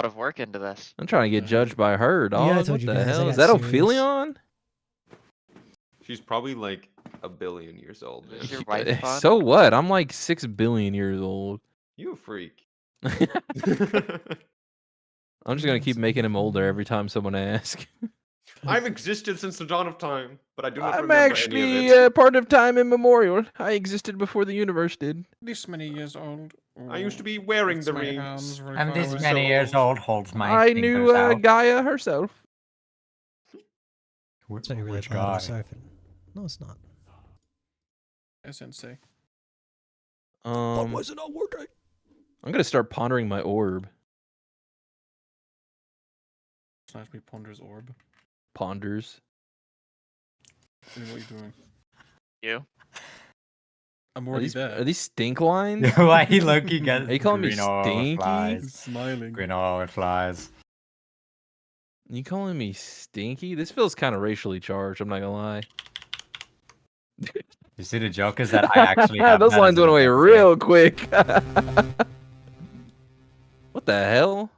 of work into this. I'm trying to get judged by her, dog. Yeah, I told what you the guys, I hell? Is got that serious. Ophelion? She's probably like 1 billion years old, man. Is your wife fun? So what? I'm like 6 billion years old. You a freak. I'm just gonna keep making him older every time someone asks. I've existed since the dawn of time, but I do not I'm remember any actually of it. part of time immemorial. I existed before the universe did. This many years old. I used to be wearing the rings. I'm this was many so years old. old. Holds my. I fingers knew out. Gaia herself. It's not really Which loud. I'm guy? sorry if it... No, it's not. SNC. it not working? I'm gonna start pondering my orb. Slash me ponders orb. Ponders. What are you doing? You? I'm Are already these, there. are these stink lines? Why Loki gets Are you calling me green oil stinky? flies? Smiling. Green oil flies. You calling me stinky? This feels kind of racially charged. I'm not gonna lie. You see, the joke is that I actually have Those that lines as went an away offense. real quick. What the hell?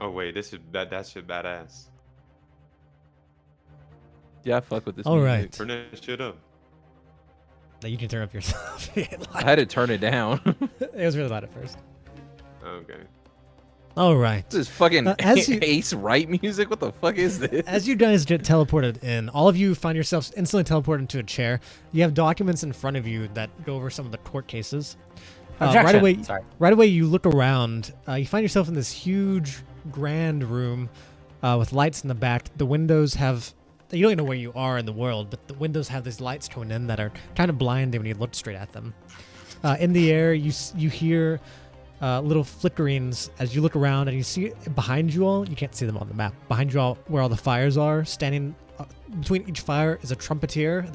Oh wait, this is bad. That shit badass. Yeah, I fuck with this. All music. right. Turn that shit up. That you can turn up yourself. I had to turn it down. It was really loud at first. Okay. All right. This is fucking As you- Ace Wright music. What the fuck is this? As you guys get teleported in, all of you find yourselves instantly teleported into a chair. You have documents in front of you that go over some of the court cases. Right Objection. away, Sorry. right away, you look around. You find yourself in this huge, grand room with lights in the back. The windows have. You don't know where you are in the world, but the windows have these lights coming in that are kind of blinding when you look straight at them. In the air, you hear little flickerings as you look around, and you see behind you all. You can't see them on the map. Behind you all, where all the fires are, standing between each fire is a trumpeter.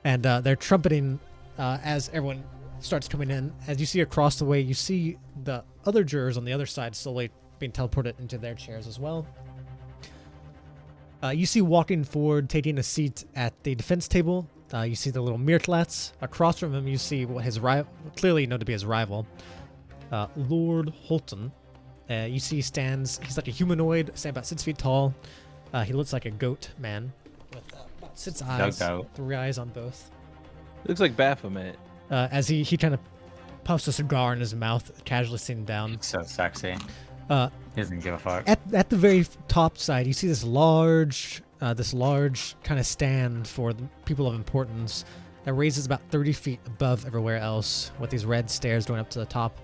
And they're trumpeting as everyone starts coming in. As you see across the way, you see the other jurors on the other side slowly being teleported into their chairs as well. You see walking forward, taking a seat at the defense table. You see the little Mirtlats. Across from him, you see what his clearly known to be his rival, Lord Holton. You see he stands. He's like a humanoid, stands about 6 feet tall. He looks like a goat man with about 6 eyes, 3 eyes on both. Looks like Baphomet. As he kind of puffs a cigar in his mouth, casually sitting down. So sexy. He doesn't give a fuck. At the very top side, you see this large kind of stand for the people of importance that raises about 30 feet above everywhere else, with these red stairs going up to the top.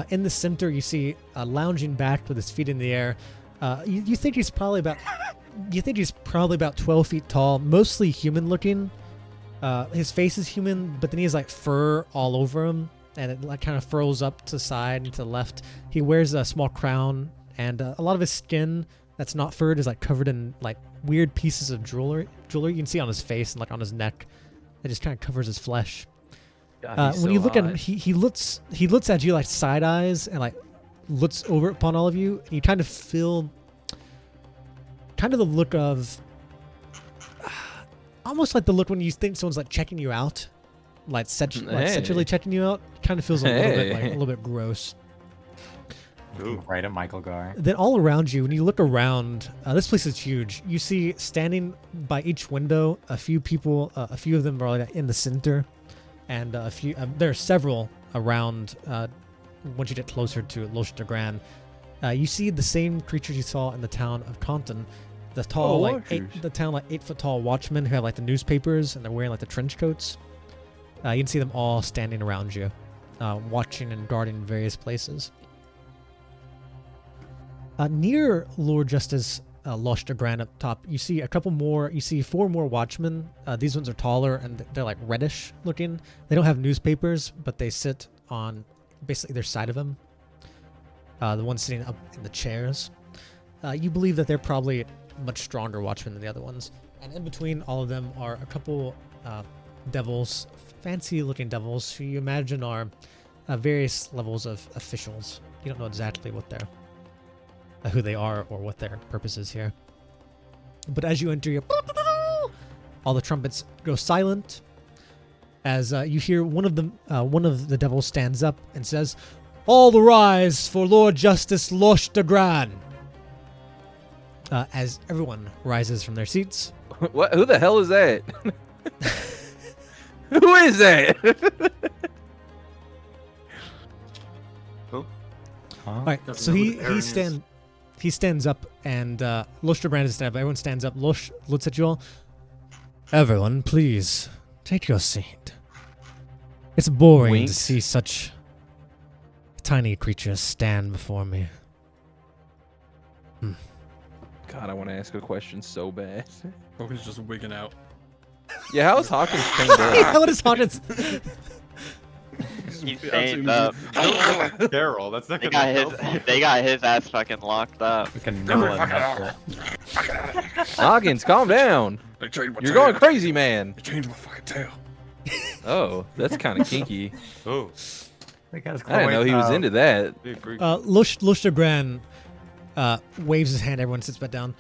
In the center, you see lounging back with his feet in the air. You think he's probably about 12 feet tall, mostly human-looking. His face is human, but then he has like fur all over him, and it like kind of furls up to the side and to the left. He wears a small crown, and a lot of his skin that's not furred is like covered in like weird pieces of jewelry you can see on his face and like on his neck. It just kind of covers his flesh. God, When you look at him, he looks at you like side eyes and like looks over upon all of you, and you kind of feel kind of the look of almost like the look when you think someone's like checking you out, like sexually checking you out. Kind of feels a little bit gross. Ooh. Right at Michael Gar. Then all around you, when you look around, this place is huge. You see standing by each window a few people. A few of them are like in the center, and a few. There are several around. Once you get closer to Loche de Grand, you see the same creatures you saw in the town of Compton. The tall, 8 foot tall watchmen who have like the newspapers and they're wearing like the trench coats. You can see them all standing around you, watching and guarding various places. Near Lord Justice Loche de Grand up top, you see a couple more. You see 4 more watchmen. These ones are taller and they're like reddish looking. They don't have newspapers, but they sit on basically either side of them. The ones sitting up in the chairs. You believe that they're probably much stronger watchmen than the other ones. And in between all of them are a couple devils, fancy-looking devils, who you imagine are various levels of officials. You don't know exactly what they're, who they are or what their purpose is here. But as you enter, all the trumpets go silent. As you hear one of the devils stands up and says, "All rise for Lord Justice Loche de Grand." As everyone rises from their seats. What? Who the hell is that? Who is that? Who? All right, Doesn't so know who the Baron he stands up, and Loche de Grand is standing up. Everyone stands up. Loche looks at you all. "Everyone, please take your seat. It's boring Winks. to see such tiny creatures stand before me." God, I want to ask a question so bad. Hogan's just wigging out. Yeah, how's Hawkins chained up? What is Hawkins? He's Absolutely chained up. Don't go Carol. That's not They gonna got help. his, they got his ass fucking locked up. We can nibble it after. Hawkins, calm down. They changed my You're tail. going crazy, man. They changed my fucking tail. Oh, that's kind of kinky. Oh, They got his I didn't know he was into that. big freak. Loche de Grand waves his hand. Everyone sits back down.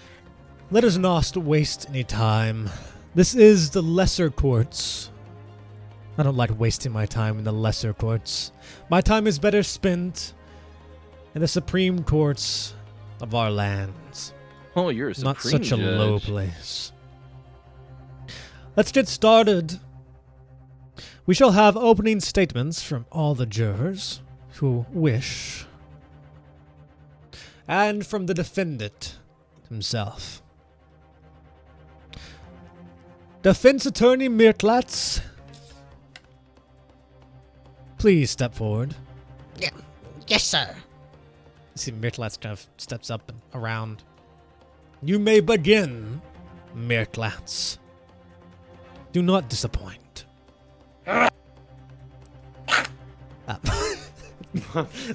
"Let us not waste any time. This is the lesser courts. I don't like wasting my time in the lesser courts. My time is better spent in the supreme courts of our lands. Oh, you're a supreme Not such a judge. low place. Let's get started. We shall have opening statements from all the jurors who wish, and from the defendant himself. Defense Attorney Mirtlatz, please step forward." Yes, sir. You see Mirtlatz kind of steps up and around. "You may begin, Mirtlatz. Do not disappoint."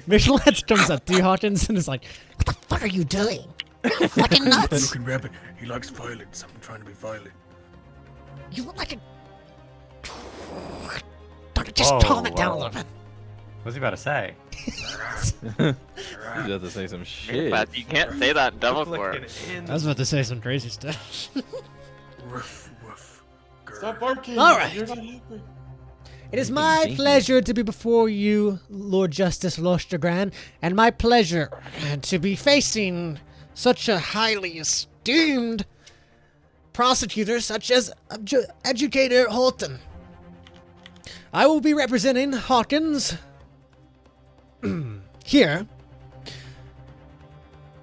Mirtlatz comes up to you, Hawkins, and is like, What the fuck are you doing? Fucking nuts. Looking rabbit. He likes violence. I'm trying to be violent. You look like a just Whoa, calm it down a whoa. little bit. What's he about to say? He's about to say some shit. But you can't say that in Look Devil like Court. an ant. I was about to say some crazy stuff. Woof, woof. Grr. Stop barking. All right. You're not happy. It is my pleasure to be before you, Lord Justice Lostergran, and my pleasure to be facing such a highly esteemed prosecutor such as Educator Holton. I will be representing Hawkins here.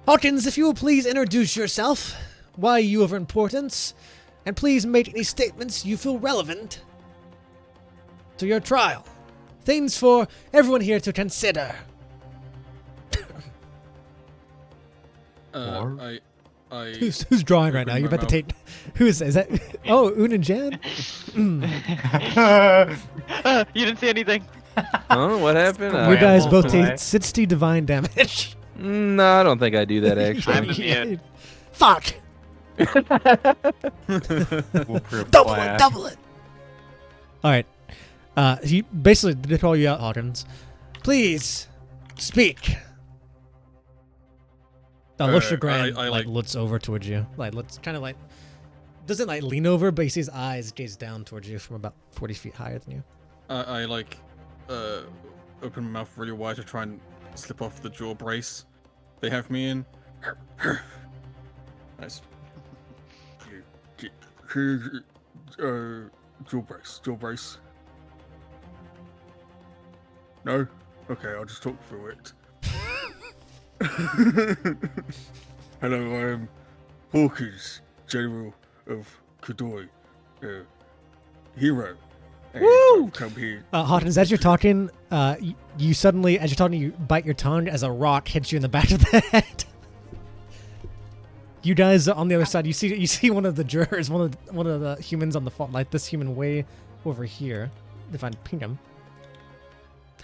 Hawkins, if you will please introduce yourself, why you of importance, and please make any statements you feel relevant to your trial. Things for everyone here to consider. I Who's drawing right now? open You're my about to take. Who is that? Oh, Un and Jan? You didn't see anything. Huh? What happened? You guys Ramble both take away. 60 divine damage. No, I don't think I do that actually. I'm immune. Fuck! Foolproof Double plan. it, double it. Alright. He basically did call you out, Hawkins. Please, speak. Lusher Grand I like- looks over towards you. Looks kind of doesn't lean over, but you see his eyes gaze down towards you from about 40 feet higher than you. I open my mouth really wide to try and slip off the jaw brace they have me in. Nice. Jaw brace. No? Okay, I'll just talk through it. Hello, I am Hawkins, General of Kadoi, hero. And Woo! I've come here. Hawkins, as you're talking, you suddenly, as you're talking, you bite your tongue as a rock hits you in the back of the head. You guys on the other side, you see one of the jurors, one of the humans on the this human way over here. If I ping him.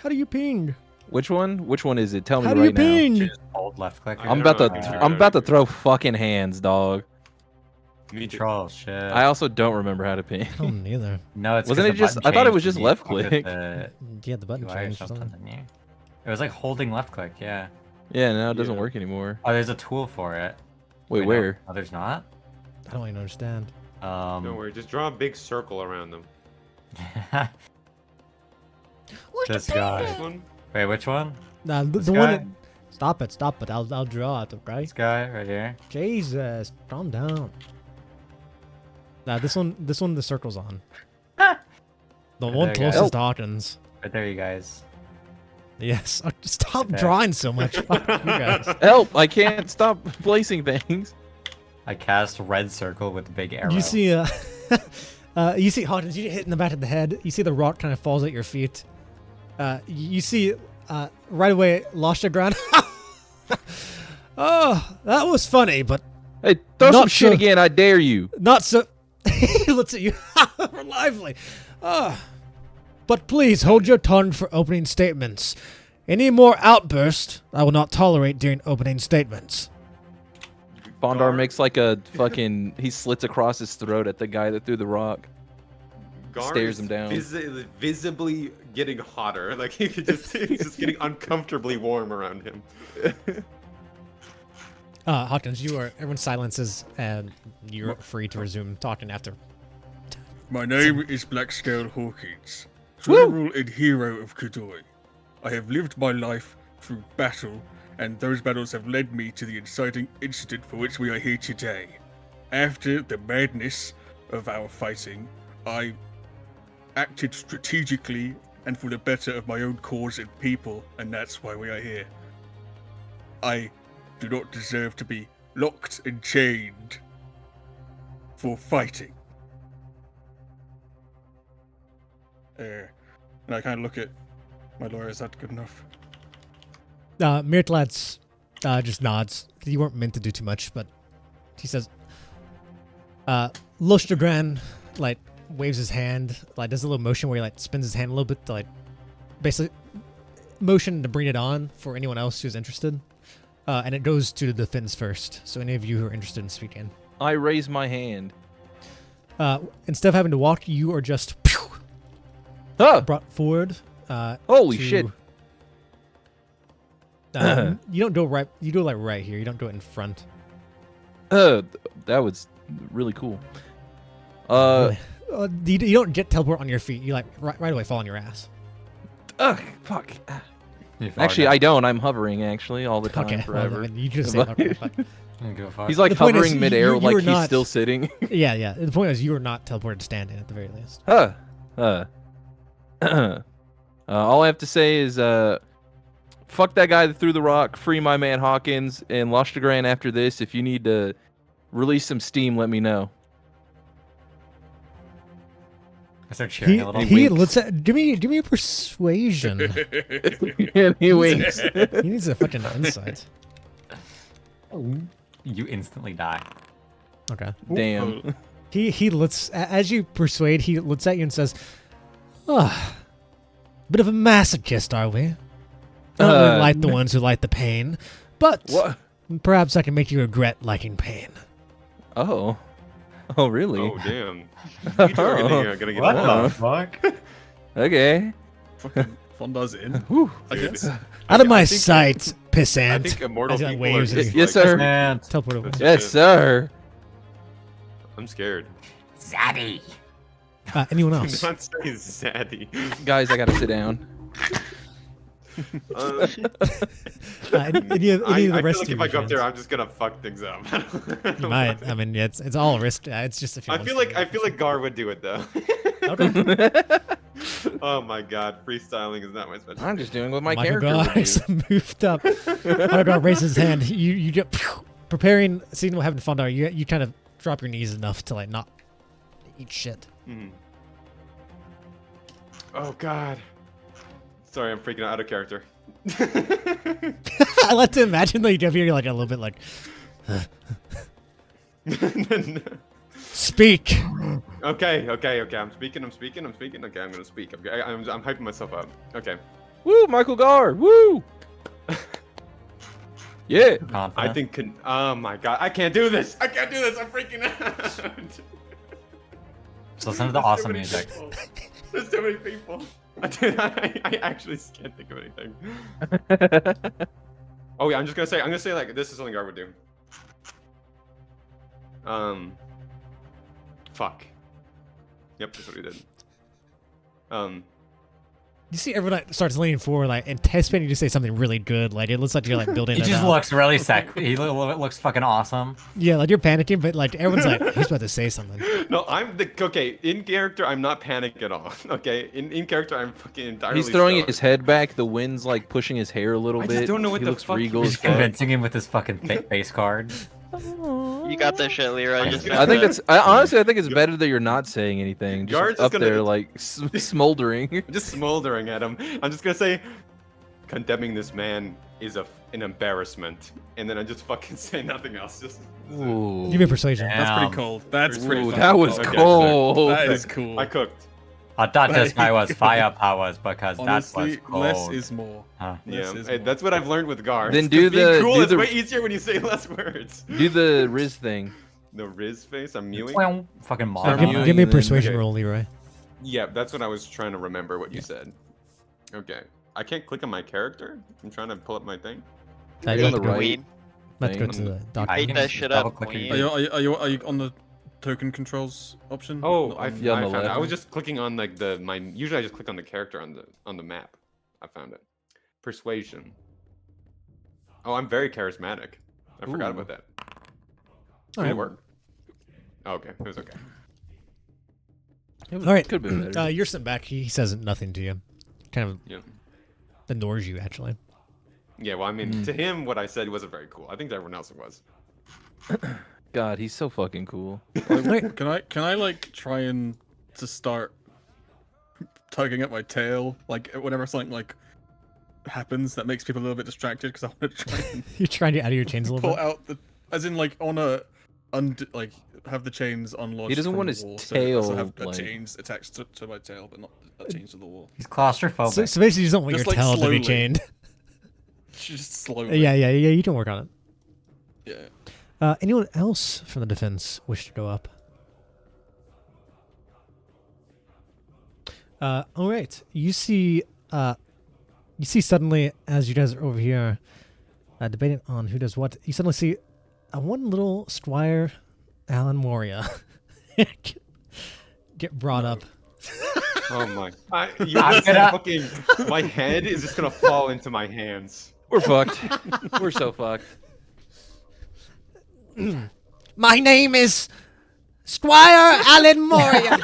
How do you ping? Which one? Which one is it? Tell me How do you right now. ping? Just hold left click. I'm about to. I I'm about to throw fucking hands, dog. Me too. Control shit. I also don't remember how to ping. Oh, neither. No, it's Wasn't 'cause it the just- button I thought it changed was just when you left looked at click. the Yeah, the button UI or changed or something, something. didn't you? It was like holding left click, yeah. Yeah, now it doesn't Yeah. work anymore. Oh, there's a tool for it. Wait, no. where? Oh, there's not? I don't even understand. Don't worry, just draw a big circle around them. This guy. This one? Wait, which one? The This one. guy? That, stop it! I'll draw it, okay? This guy right here. Jesus, calm down. This one, the circle's on. The one there you go. closest to Hawkins. Right there, you guys. Yes. Stop Okay. drawing so much. Fuck you guys. Help! I can't stop placing things. I cast red circle with the big arrow. You see, you see Hawkins. You get hit in the back of the head. You see the rock kind of falls at your feet. You see, right away, lost your ground. Oh, that was funny, but Hey, throw some Not shit so- again! I dare you. not so. He looks at you. We're lively. But please hold your tongue for opening statements. Any more outbursts, I will not tolerate during opening statements. Fondar Guard- makes like a fucking. He slits across his throat at the guy that threw the rock. Gar Stares is him down. Visibly getting hotter. Like he could just, it's just getting uncomfortably warm around him. Hawkins, everyone silences, and you're free to resume talking after. My name is Blackscale Hawkins, General and Hero of Kadoi. I have lived my life through battle, and those battles have led me to the inciting incident for which we are here today. After the madness of our fighting, I acted strategically and for the better of my own cause and people, and that's why we are here. I do not deserve to be locked and chained for fighting. And I kind of look at my lawyer. Is that good enough? Mirtlad's just nods. You weren't meant to do too much, but he says, Lostergran, waves his hand, does a little motion where he, spins his hand a little bit to, basically motion to bring it on for anyone else who's interested. And it goes to the defense first, so any of you who are interested in speaking. I raise my hand. Instead of having to walk, you are just Huh. brought forward. Holy to- shit. You don't do it right. You do it like right here. You don't do it in front. That was really cool. You don't jet teleport on your feet. You like right away fall on your ass. Ugh, fuck. You far Actually, down. I don't. I'm hovering actually all the time, Okay, forever. well, you just say okay. Fuck. I don't give a fuck. He's like The point is, hovering midair, you like were he's not- still sitting. Yeah. The point is, you were not teleported standing at the very least. All I have to say is, fuck that guy that threw the rock. Free my man Hawkins and Loshtegran after this. If you need to release some steam, let me know. I start cheering He, a little. he winks. let's give me a persuasion. And he winks. He needs a fucking insight. You instantly die. Okay. Damn. He looks as you persuade. He looks at you and says, "Ah, bit of a masochist, are we? I don't really like the ones who like the pain, but What? perhaps I can make you regret liking pain." Oh. Oh, really? Oh damn. You two are gonna get What along. the fuck? Okay. Fucking Fonda's in. Whew. I guess. Out of my think- sight, I pissant. think immortal As he, like, people are waves just and- Yes, like- sir. And Teleport away. Yes, sir. I'm scared. Zaddy. Anyone Do else? not say zaddy. Guys, I gotta sit down. Any of I the feel rest like of if I go up there, your I'm just gonna fuck things up. you might. I mean, it's all risk. It's just if you I want feel like Gar would do it though. Oh my god, freestyling is not my specialty. I'm just doing what my Michael character would Gar do. is moved up. Michael Gar raises his hand. You just preparing, seeing what happened to Fawnde. You kind of drop your knees enough to like not eat shit. Mhm. Oh god. Sorry, I'm freaking out of character. I like to imagine that you jump here, you're like a little bit like, speak. Okay. I'm speaking. Okay, I'm gonna speak. I'm hyping myself up. Okay. Woo, Michael Gar. Woo. Yeah. confident. I think. Oh my god, I can't do this. I'm freaking out. Just listen to the There's too awesome many music. people. There's too many people. I actually can't think of anything. Oh yeah, I'm gonna say like this is something I would do. Fuck. Yep, that's what he did. You see everyone like, starts leaning forward, like anticipating you to say something really good. Like it looks like you're like building He it just up. looks really sick. He looks fucking awesome. Yeah, like you're panicking, but like everyone's like, he's about to say something. No, okay. In character, I'm not panicked at all. Okay, in character, I'm fucking entirely. He's throwing stoic. his head back. The wind's like pushing his hair a little I bit. just don't know what he the looks fuck regal he's as He's fuck. convincing him with his fucking face card. You got this shit, Leroy. I'm Just just I think gonna- that's honestly. I think it's better that you're not saying anything. Just Guard's up gonna- there, like smoldering. just smoldering at him. I'm just gonna say, condemning this man is an embarrassment, and then I just fucking say nothing else. Just. Ooh. Give me a persuasion. That's Damn. pretty cold. That's pretty. Ooh, fucking that was cold. Okay, cold. That is cool. I cooked. I thought this guy was Like- firepowers because Honestly, that was cold. less is more. Huh. Yeah, Less is hey, more. that's what I've learned with Gar. Then 'Cause do being the- cool do is the- way easier when you say less words. Do the Riz thing. The Riz face, I'm mewing. Well, fucking So Start moron. give me a and then- persuasion okay. roll, Leroy. Yeah, that's what I was trying to remember what you said. Okay. I can't click on my character. I'm trying to pull up my thing. Right on the right. Queen. Let's go thing. to the I doctor. Hate can that just shit up, double-click Queen. it. Are you on the token controls option? Oh, Not I on- Yeah, on the found it. I left. was just clicking on like usually I just click on the character on the map. I found it. Persuasion. Oh, I'm very charismatic. I forgot Ooh. about that. All Did it right. work? Oh, okay, it was okay. All right. Could have been better. You're sent back. He says nothing to you. Kind of Yeah. ignores you, actually. Yeah, well, I mean, to him, what I said wasn't very cool. I think to everyone else it was. God, he's so fucking cool. Can I like try and to start tugging at my tail like whenever something like happens that makes people a little bit distracted because I want to try and You're trying to get out of your chains a little pull bit. out the as in like on a like have the chains unlodged. He doesn't from want the his wall, so I also tail, have like- chains attached to my tail, but not chains to the wall. He's claustrophobic. So basically, you just don't want Just, your like, tail to slowly. be chained. Just slowly. Yeah, you can work on it. Yeah. Anyone else from the defense wish to go up? All right. You see suddenly as you guys are over here debating on who does what. You suddenly see one little Squire Alan Moria get brought up. Oh my! My head is just gonna fall into my hands. We're fucked. We're so fucked. My name is Squire Alan Moria.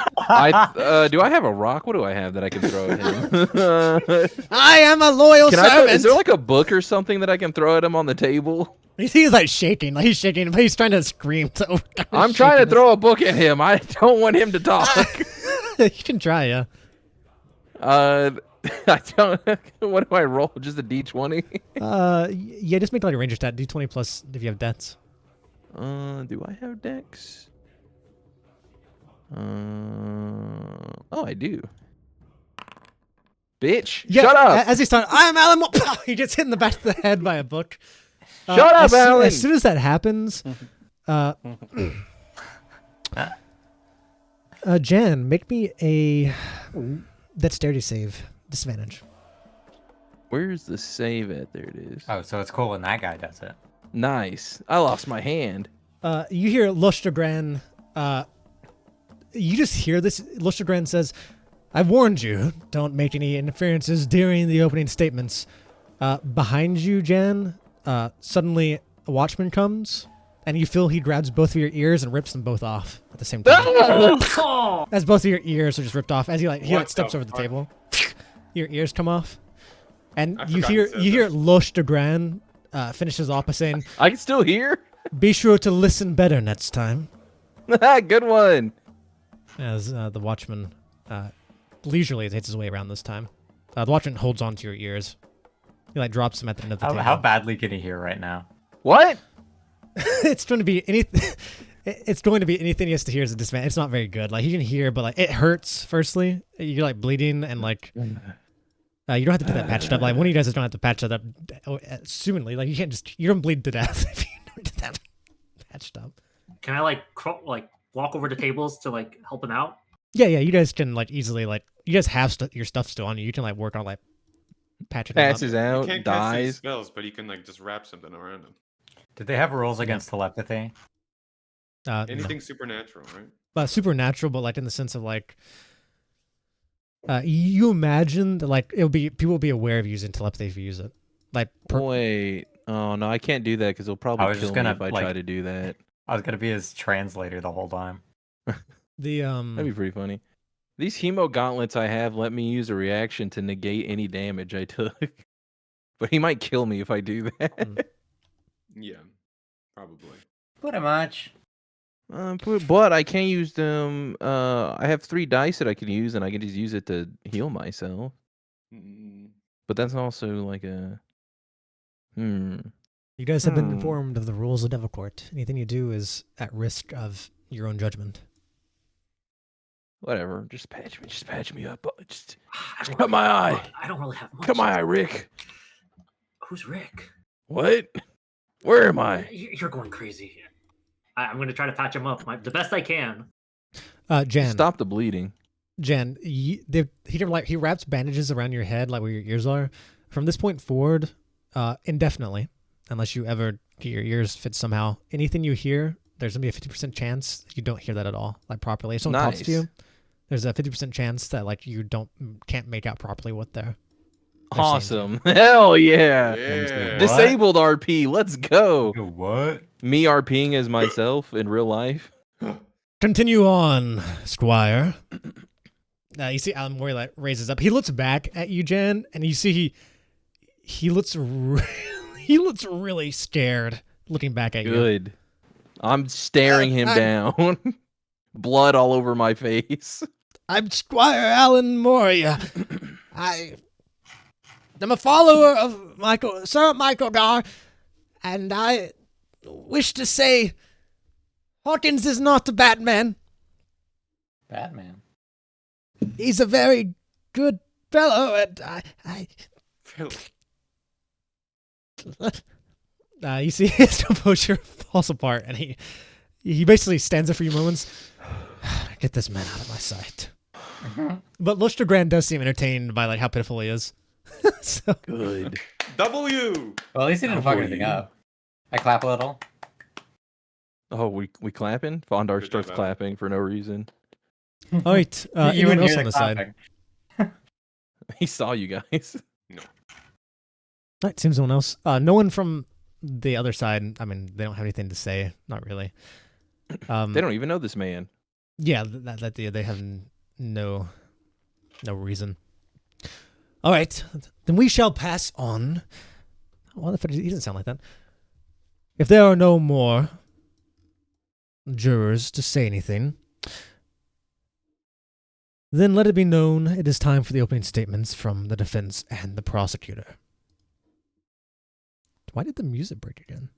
Do I have a rock? What do I have that I can throw at him? I am a loyal servant. Is there like a book or something that I can throw at him on the table? He's like shaking. Like he's shaking, but he's trying to scream. So I'm trying to throw a book at him. I don't want him to talk. You can try, yeah. I don't. What do I roll? Just a d20? Yeah, just make like a ranger stat. D20 plus if you have deaths. Do I have dex? Oh, I do. Bitch, Yeah, shut up! As he's talking, I'm Alan. He gets hit in the back of the head by a book. Shut up, Alan! As soon as that happens, Jan, make me a dexterity save. Disadvantage. Where's the save at? There it is. Oh, so it's cool when that guy does it. Nice. I lost my hand. You hear Lustergran. You just hear this. Lustergran says, "I warned you. Don't make any interferences during the opening statements." Behind you, Jan, suddenly a watchman comes, and you feel he grabs both of your ears and rips them both off at the same time. As both of your ears are just ripped off, as he steps over the table, your ears come off, and you hear Lustergran finishes off by saying, I can still hear. "Be sure to listen better next time." Good one. As the watchman leisurely takes his way around this time. The watchman holds onto your ears. He like drops them at the end of the table. How badly can he hear right now? What? It's going to be anything. It's going to be anything he has to hear as a disadvantage. It's not very good. Like he can hear, but like it hurts. Firstly, you're like bleeding, and like you don't have to get that patched up. Like one of you guys don't have to patch that up. Assumingly, like you don't bleed to death if you don't get that patched up. Can I like walk over to tables to like help him out? Yeah. You guys can like easily like you guys have your stuff still on you. You can like work on like patching it up. Passes out, You can't cast any dies. spells, but you can like just wrap something around him. Did they have rules against telepathy? Anything supernatural, right? Supernatural, but like in the sense of like you imagine that like people will be aware of using telepathy if you use it. Like Wait. Oh no, I can't do that because they'll probably I was kill just me gonna, if I like- try to do that. I was gonna be his translator the whole time. the That'd be pretty funny. These hemo gauntlets I have let me use a reaction to negate any damage I took. But he might kill me if I do that. Yeah, probably. Pretty much. But I can't use them. I have 3 dice that I can use, and I can just use it to heal myself. Mm, But that's also like a. you guys have been informed of the rules of Devil Court. Anything you do is at risk of your own judgment. Whatever. Just patch me up. Just I don't cut my eye. I don't really have much. cut my eye, Rick. Who's Rick? What? Where am I? You're going crazy. I'm going to try to patch him up the best I can. Jan. Stop the bleeding. Jan, he wraps bandages around your head like where your ears are. From this point forward, indefinitely, unless you ever get your ears fit somehow. Anything you hear, there's gonna be a 50% chance you don't hear that at all, like properly. If someone talks to you, there's a 50% chance that like you can't make out properly what they're saying. Awesome. Hell yeah. Yeah. Disabled RP. Let's go. What? Me RPing as myself in real life. Continue on, Squire. You see Alan Moore like raises up. He looks back at you, Jan, and you see he looks really scared looking back at you. Good. I'm staring him down. Blood all over my face. I'm Squire Alan Moria. I'm a follower of Sir Michael Gar, and I wish to say Hawkins is not the Batman. Batman. He's a very good fellow, and You see his composure falls apart, and he basically stands there for a few moments. Get this man out of my sight. But Lustergrand does seem entertained by like how pitiful he is. So Good. W. Well, at least he didn't fuck anything up. I clap a little. Oh, we clapping? Fondar Good starts job, Adam. clapping for no reason. all right, You anyone wouldn't else hear on the the side? clapping. He saw you guys. No. All right, seems no one else. No one from the other side. I mean, they don't have anything to say. Not really. They don't even know this man. Yeah, they have no reason. All right, then we shall pass on. What the fuck? He doesn't sound like that. If there are no more jurors to say anything, then let it be known it is time for the opening statements from the defense and the prosecutor. Why did the music break again?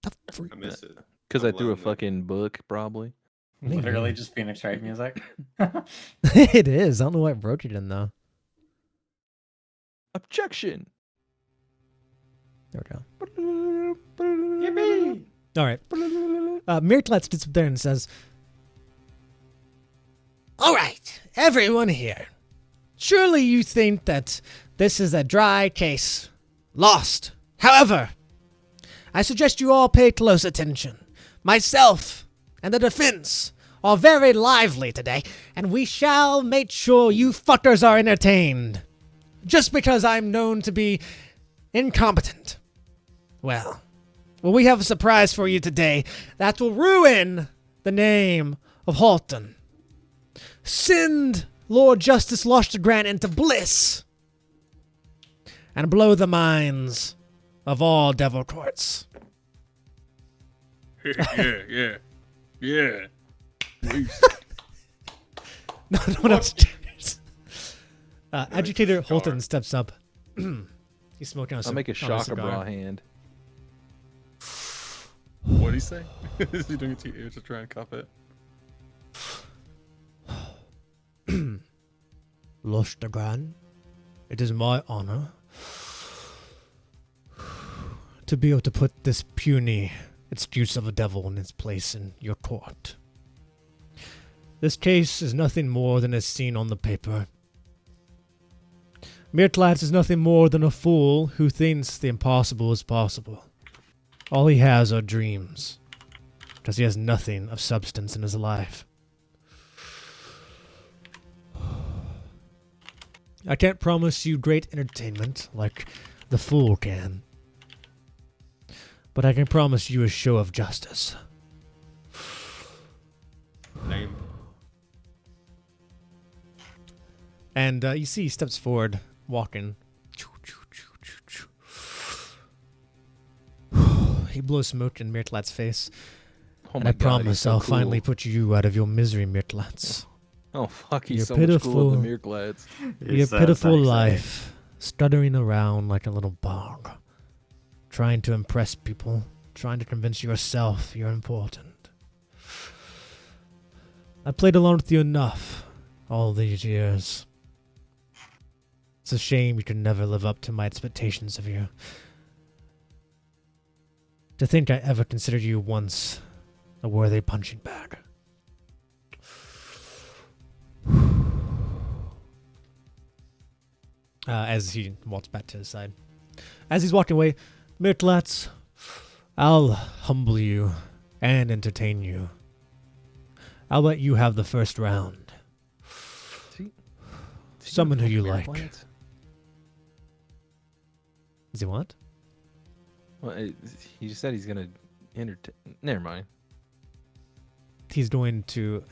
The freak? I miss it. Because I I'm threw a lonely. fucking book, probably. Literally just Phoenix Wright music. It is. I don't know why it broke again though. Objection. There we go. Yippee! All right. Mirklat sits up there and says, all right, everyone here. Surely you think that this is a dry case. Lost. However, I suggest you all pay close attention. Myself and the defense are very lively today, and we shall make sure you fuckers are entertained. Just because I'm known to be incompetent. Well, we have a surprise for you today that will ruin the name of Halton. Send Lord Justice Lostergrant into bliss and blow the minds of all devil courts. Yeah. Please. No one else cheers. Agitator Holton steps up. He's smoking on I'll make a shocker bra hand. What did he say? Is he doing it to your ear to try and cup it? Lostergrant, it is my honor to be able to put this puny excuse of a devil in its place in your court. This case is nothing more than is seen on the paper. Mirklat is nothing more than a fool who thinks the impossible is possible. All he has are dreams, because he has nothing of substance in his life. I can't promise you great entertainment like the fool can, but I can promise you a show of justice. Lame. And you see he steps forward, walking. He blows smoke in Mirklat's face. Oh And my I God, promise he's so I'll cool. finally put you out of your misery, Mirklats. Oh fuck, he's You're so much cooler than pitiful. Mirklads. Your pitiful life, stuttering around like a little bog, trying to impress people, trying to convince yourself you're important. I played along with you enough all these years. It's a shame you could never live up to my expectations of you. To think I ever considered you once a worthy punching bag. As he walks back to his side. As he's walking away, Mirklats, I'll humble you and entertain you. I'll let you have the first round. Summon who you like. Is he what? Well, he just said he's gonna entertain. Never mind. He's going to...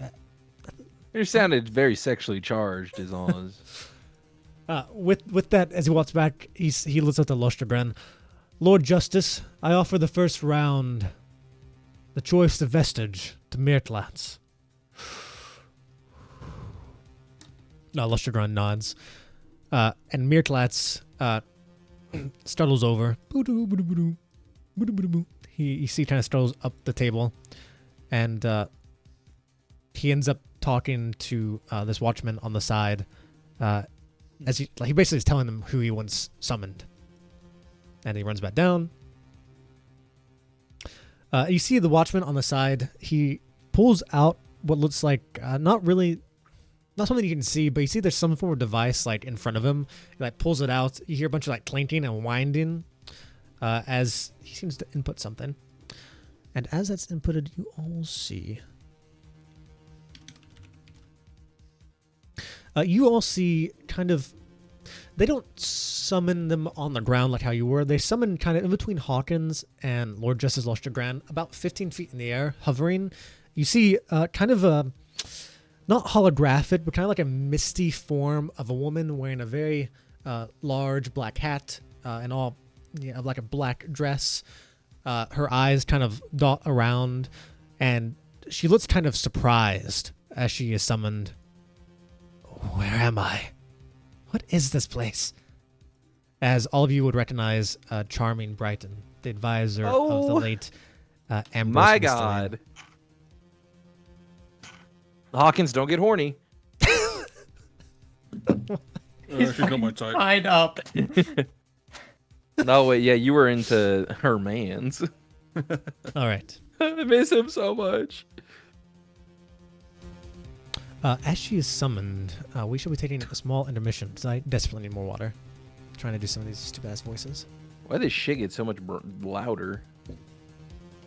It sounded very sexually charged, is all. With that, as he walks back, he looks at the Lostergren. Lord Justice, I offer the first round, the choice of vestige, to Mirklats. No, Lostergren nods. And Mirklats startles over. He kind of startles up the table. And he ends up talking to this watchman on the side. As he basically is telling them who he once summoned. And he runs back down. You see the watchman on the side. He pulls out what looks like not really not something you can see, but you see there's some form of device like in front of him. He like pulls it out. You hear a bunch of like clanking and winding as he seems to input something. And as that's inputted, you all see. You all see kind of. They don't summon them on the ground like how you were. They summon kind of in between Hawkins and Lord Justice Lostragran, about 15 feet in the air, hovering. You see kind of a, not holographic, but kind of like a misty form of a woman wearing a very large black hat and all, like a black dress. Her eyes kind of dot around, and she looks kind of surprised as she is summoned. Where am I? What is this place? As all of you would recognize Charming Brighton, the advisor of the late Ambrose. My Mistelian. God. Hawkins, don't get horny. She's not my type. Tied up. No, wait, yeah, you were into her mans. All right. I miss him so much. As she is summoned, we shall be taking a small intermission because I desperately need more water. Trying to do some of these stupid ass voices. Why does shit get so much louder?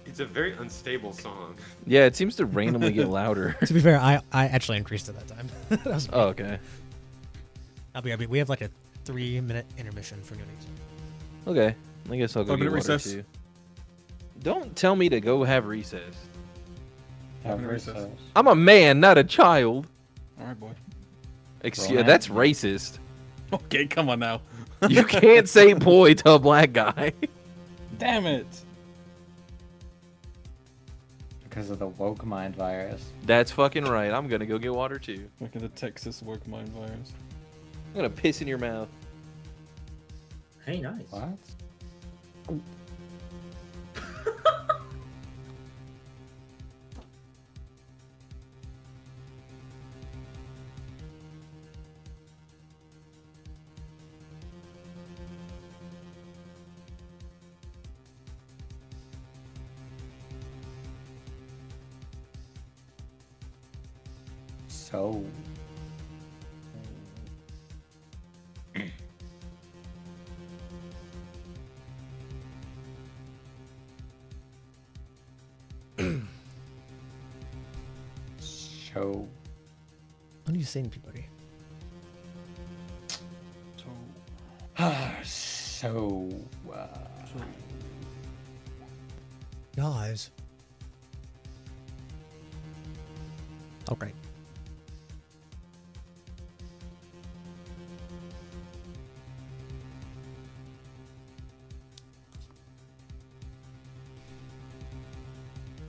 It's a very unstable song. Yeah, it seems to randomly get louder. To be fair, I actually increased it that time. That was me. Oh, okay. We have like a 3-minute intermission for noonies. Okay. I guess I'll go 5-minute get water recess. too. Don't tell me to go have recess. Have recess. recess. I'm a man, not a child. Alright, boy. Excuse, Right. that's racist. Okay, come on now. You can't say boy to a black guy. Damn it! Because of the woke mind virus. That's fucking right. I'm gonna go get water too. Look at the Texas work mind virus. I'm gonna piss in your mouth. Hey, nice. What? So. So. What are you saying, Peabody? So. Guys. Okay.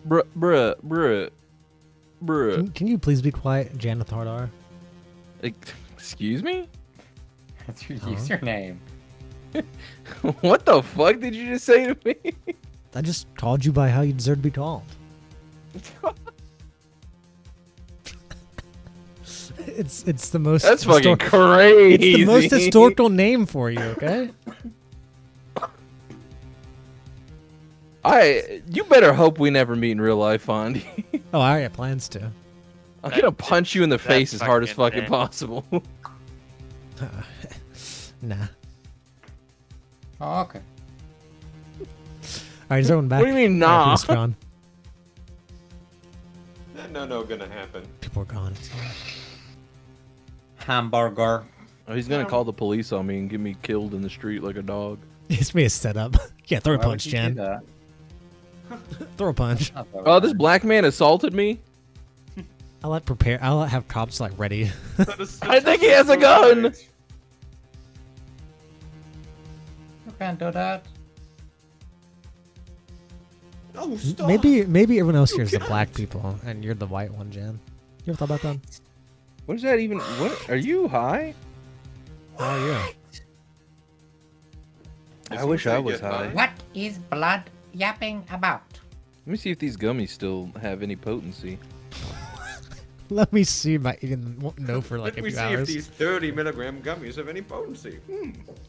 Bruh. Can you please be quiet, Janeth Hardar? Excuse me? That's your Huh? username. What the fuck did you just say to me? I just called you by how you deserve to be called. It's the most. That's fucking It's crazy. the most historical name for you, okay? You better hope we never meet in real life, Fawnde. Oh, I already have plans to. I'm gonna punch you in the face as that's hard as fucking fucking possible. Nah. Oh, okay. All right, is everyone back? What do you mean, All right, nah? who's gone? No, gonna happen. People are gone. Hamburger. Oh, he's gonna call the police on me and get me killed in the street like a dog. It's me a setup. Yeah, throw a Why punch, would you do Jan. that? Throw a punch. Not that Oh, this hard. black man assaulted me? I'll have cops like ready. I think he has a gun! You can't do that. Oh, stop. Maybe everyone else here is the black people, and you're the white one, Jan. You ever thought about that? What is that even? What? Are you high? Oh yeah. I wish I was high. What is blood yapping about? Let me see if these gummies still have any potency. Let me see my Ian won't know for like Let a me few see hours. if these 30 milligram gummies have any potency.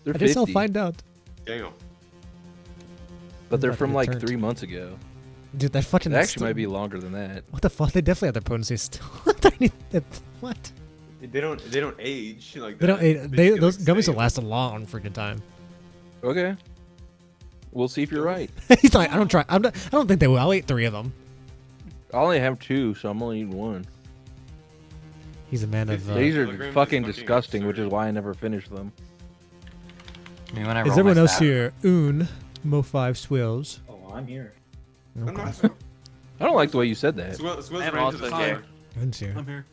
They're I guess 50, I'll find out. Damn. but they're About to from get like turned. 3 months ago. Dude, that fucking It actually might be longer than that. What the fuck? They definitely have their potency still. What? They don't age like They that. don't. They just Those get, gummies will stale. last a long freaking time. Okay. We'll see if you're right. He's like, I don't try. I don't think they will. I'll eat 3 of them. I only have 2, so I'm only eating 1. He's a man of. These are Milligrams is fucking fucking disgusting, which is absurd. why I never finished them. I mean, when I Is roll everyone my else stat- here? Mo 5 swills. Oh, I'm here. I'm not. I don't like the way you said that. Swill's I am ran to the also store. here. Everyone's here. I'm here.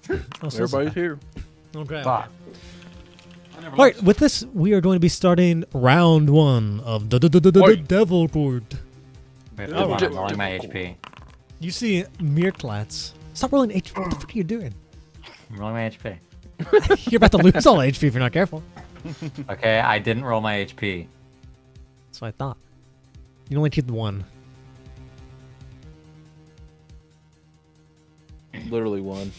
Oh, so Everybody's here. Okay. Fuck. I never All right, lost. with this, we are going to be starting round 1 of the Oi. Devil Court. Wait, Oh, hold on, d- I'm rolling my HP. You see Meerklats. Stop rolling HP. What the fuck are you doing? I'm rolling my HP. You're about to lose all HP if you're not careful. Okay, I didn't roll my HP. That's what I thought. You only need 1. Literally 1.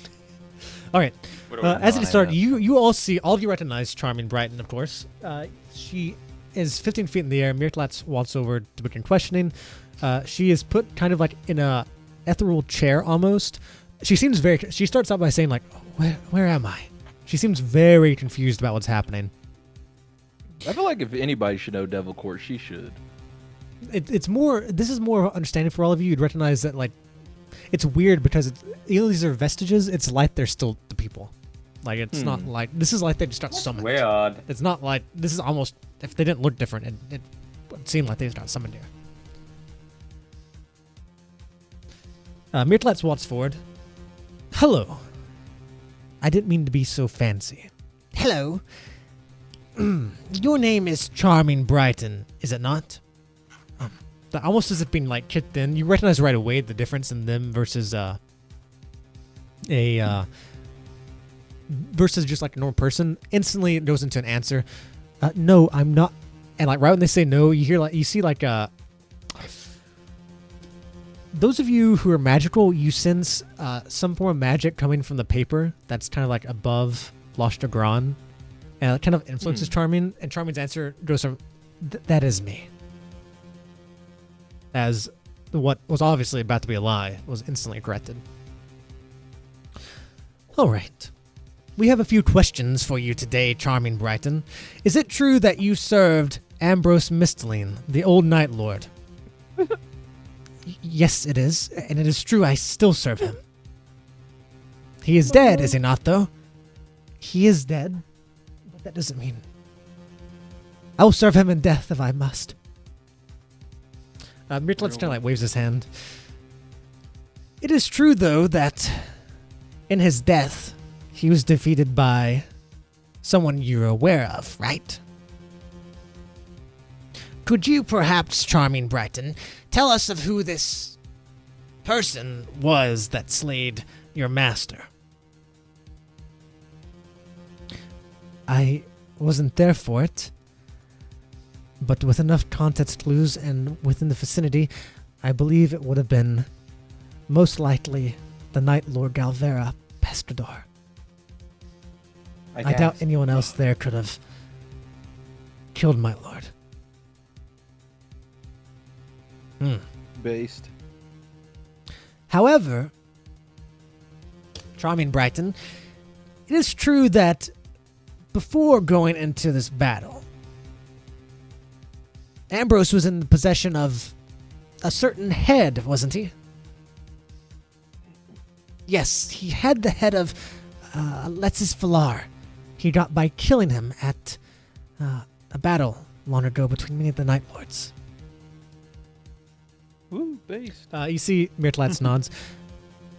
All right. What do I As know? it started, you all see, all of you recognize Charming Brighton, of course. She is 15 feet in the air. Meerklats walks over to begin questioning. She is put kind of like in a ethereal chair almost. She starts out by saying like, where am I? She seems very confused about what's happening. I feel like if anybody should know Devil Court, she should. This is more understanding for all of you. You'd recognize that like, it's weird because even though these are vestiges, it's like they're still the people. Like it's not like, this is like they just got summoned. Weird. It's not like, this is almost, if they didn't look different, it would seem like they just got summoned here. Meerklats walks forward. Hello. I didn't mean to be so fancy. Hello. Your name is Charming Brighton, is it not? Almost as if being like kicked in. You recognize right away the difference in them versus versus just like a normal person. Instantly it goes into an answer. No, I'm not. And like right when they say no, you see like those of you who are magical, you sense some form of magic coming from the paper that's kind of like above Losh de Gran. And it kind of influences Charming, and Charming's answer goes from, that is me. As what was obviously about to be a lie was instantly corrected. Alright. We have a few questions for you today, Charming Brighton. Is it true that you served Ambrose Misteline, the old Night Lord? Yes, it is, and it is true I still serve him. He is dead, is he not, though? He is dead, but that doesn't mean... I will serve him in death if I must. Meerklats kind of like waves his hand. It is true, though, that in his death, he was defeated by someone you're aware of, right? Could you perhaps, Charming Brighton, tell us of who this person was that slayed your master? I wasn't there for it, but with enough context clues and within the vicinity, I believe it would have been most likely the Night Lord Galvera Pestador. I doubt anyone else there could have killed my lord. Based. However, Charming Brighton, it is true that before going into this battle, Ambrose was in possession of a certain head, wasn't he? Yes, he had the head of Alexis Villar. He got by killing him at a battle long ago between many of the Night Lords. Woo, based. You see Meerklats nods.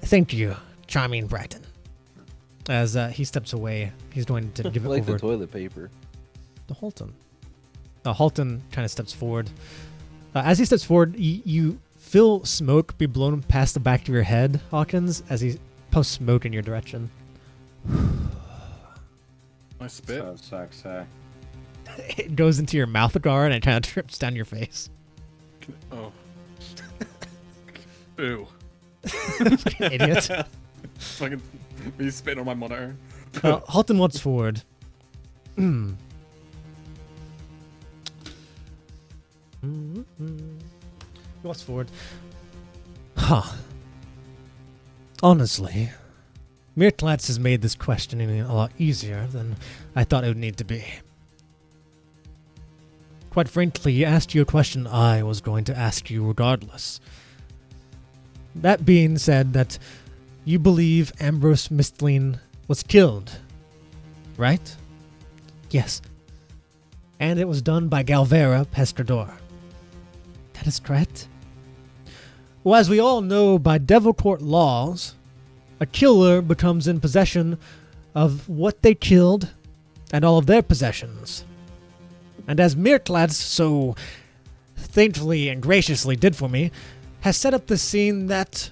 Thank you, Charming Brighton. As he steps away, he's going to give it Like over the toilet paper. to Halton. Halton kind of steps forward. As he steps forward, you feel smoke be blown past the back of your head, Hawkins, as he puffs smoke in your direction. I spit. So sexy. It goes into your mouth guard and it kind of trips down your face. Oh. Ew. Idiot. Fucking me spitting on my monitor. Halton walks forward. He walks forward. Huh. Honestly, Mirtlatz has made this questioning a lot easier than I thought it would need to be. Quite frankly, he asked you a question I was going to ask you regardless. That being said, that you believe Ambrose Mistling was killed, right? Yes. And it was done by Galvera Pescador. That is correct. Well, as we all know, by Devil Court laws, a killer becomes in possession of what they killed and all of their possessions. And as Mirtlatz so thankfully and graciously did for me, has set up the scene that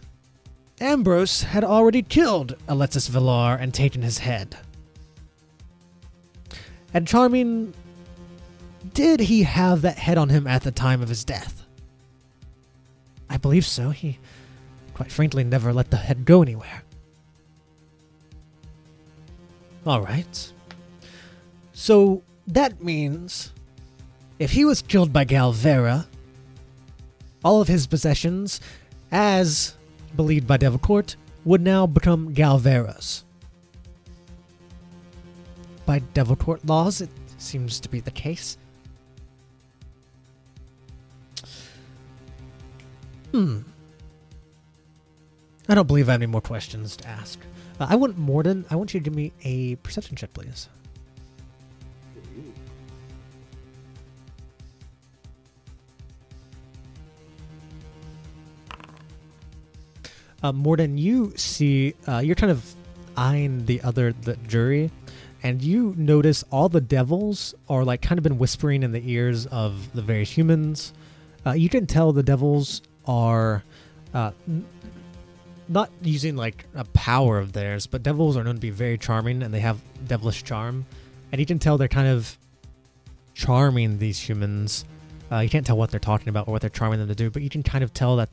Ambrose had already killed Alexis Villar and taken his head. And Charming, did he have that head on him at the time of his death? I believe so. He, quite frankly, never let the head go anywhere. Alright. So, that means, if he was killed by Galvera, all of his possessions, as believed by Devil Court, would now become Galvera's. By Devil Court laws, it seems to be the case. I don't believe I have any more questions to ask. I want Morden. I want you to give me a perception check, please. Morden, you see, you're kind of eyeing the jury, and you notice all the devils are like kind of been whispering in the ears of the various humans. You can tell the devils are not using like a power of theirs, but devils are known to be very charming and they have devilish charm. And you can tell they're kind of charming these humans. You can't tell what they're talking about or what they're charming them to do, but you can kind of tell that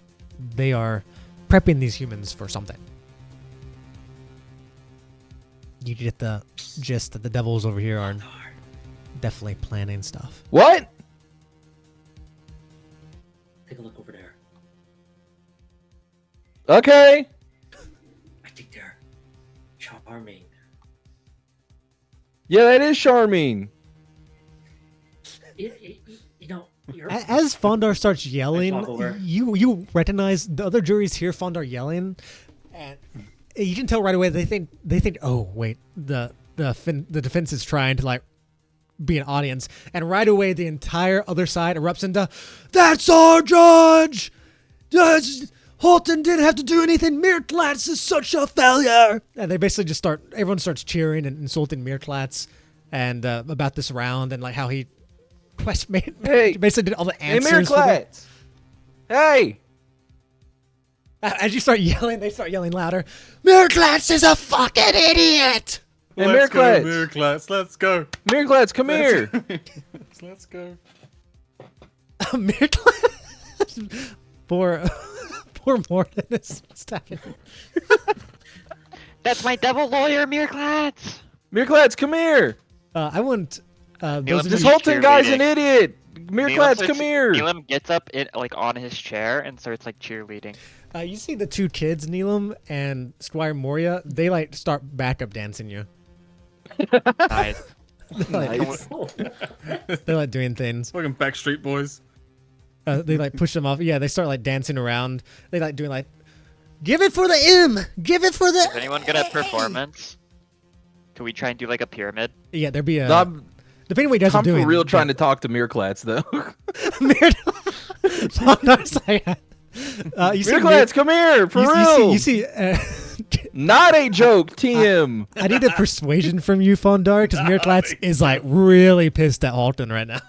they are prepping these humans for something. You get the gist that the devils over here are definitely planning stuff. What? Take a look over there. Okay. I think they're charming. Yeah, that is charming. You know, you're... As Fondar starts I yelling, talk over. you recognize the other juries hear Fondar yelling, and you can tell right away they think oh wait, the defense is trying to like be an audience, and right away the entire other side erupts into, "That's our judge! Halton didn't have to do anything. Mirtlatz is such a failure!" And they basically just everyone starts cheering and insulting Mirtlatz and about this round and like how he basically did all the answers. Mirtlatz! Hey! As you start yelling, they start yelling louder. "Mirtlatz is a fucking idiot!" Hey, Let's go, Mirtlatz! Mirtlatz. Let's go. Mirtlatz, come here! Let's go. Mirtlatz. Poor Morton is stacking. That's my devil lawyer, Mirklatz! Mirtlatz, come here! I want those of This you. Holton guy's an cheerleading. idiot! Mirtlatz, come here! Neelam gets up on his chair and starts like cheerleading. You see the two kids, Neelam and Squire Moria. They like start backup dancing you. Nice. Nice. They're like doing things. Fucking Backstreet Boys. They like push them off. Yeah, they start like dancing around. They like doing like, "Give it for the M! Give it for the..." Is anyone good at performance? Can we try and do like a pyramid? Yeah, there'd be a... I'm depending on what you guys are doing. for real trying to talk to Mirtlatz, though. You see Mirtlatz, come here! For real! You see Not a joke, TM! I need a persuasion from you, Fondar, because Mirtlatz is like really pissed at Halton right now.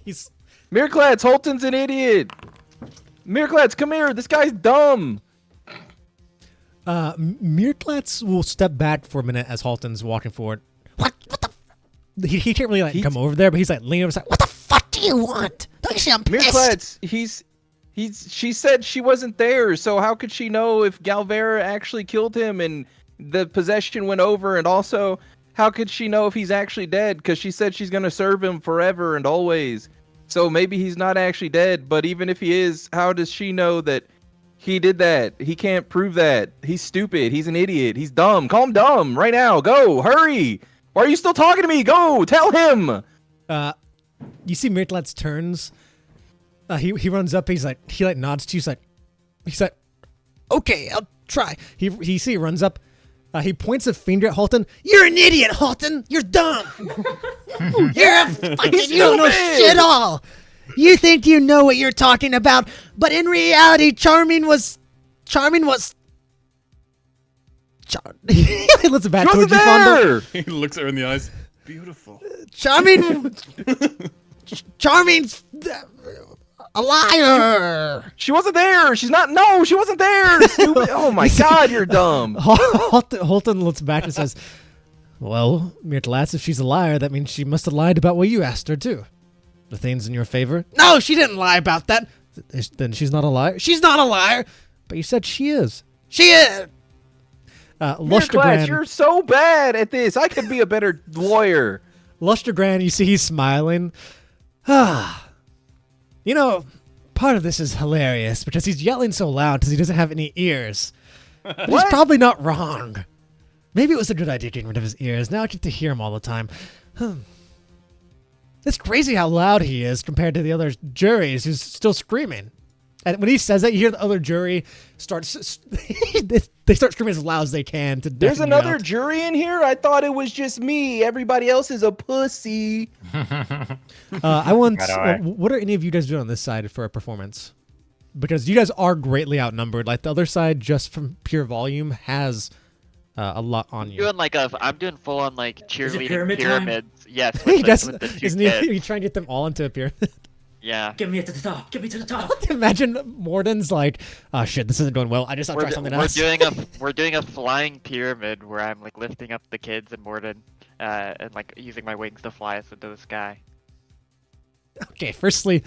He's... Mirtlatz, Holton's an idiot! Mirtlatz, come here! This guy's dumb! Mirtlatz will step back for a minute as Halton's walking forward. What the... He can't really like come over there, but he's like leaning over his side. "What the fuck do you want? Don't you see I'm pissed?" Mirtlatz, she said she wasn't there, so how could she know if Galvera actually killed him and the possession went over? And also, how could she know if he's actually dead? Because she said she's going to serve him forever and always. So maybe he's not actually dead, but even if he is, how does she know that He did that. He can't prove that. He's stupid. He's an idiot. He's dumb. Call him dumb right now. Go. Hurry. Why are you still talking to me? Go. Tell him. You see Mirtlatz turns. He runs up. He nods to you. He's like, okay, I'll try. He runs up. He points a finger at Halton. You're an idiot, Halton. You're dumb. You're a fucking. You don't know shit all. You think you know what you're talking about, but in reality, Charming was. He looks back towards you, Fawnde. He looks at her in the eyes. Beautiful. Charming's a liar. She wasn't there. She's not. No, she wasn't there. Stupid. Oh my God, you're dumb. Halton looks back and says, well, Mirtlatz, if she's a liar, that means she must have lied about what you asked her too. The thing's in your favor? No, she didn't lie about that. Then she's not a liar? She's not a liar. But you said she is. She is. Lustergran, you're so bad at this. I could be a better lawyer. Lustergran, you see he's smiling. You know, part of this is hilarious because he's yelling so loud because he doesn't have any ears. But he's probably not wrong. Maybe it was a good idea getting rid of his ears. Now I get to hear him all the time. It's crazy how loud he is compared to the other juries who's still screaming. And when he says that, you hear the other jury starts. They start screaming as loud as they can. There's another jury in here? I thought it was just me. Everybody else is a pussy. I want. What are any of you guys doing on this side for a performance? Because you guys are greatly outnumbered. Like the other side, just from pure volume, has a lot on you. I'm doing full on like cheerleading pyramid pyramids. time? Yes. He With does. the two Isn't kids. he trying to get them all into a pyramid? Yeah. Get me to the top. Get me to the top. Imagine Morden's like, oh shit, this isn't going well. I just have to try something else. We're doing a flying pyramid where I'm like lifting up the kids and Morden, and like using my wings to fly us into the sky. Okay, firstly,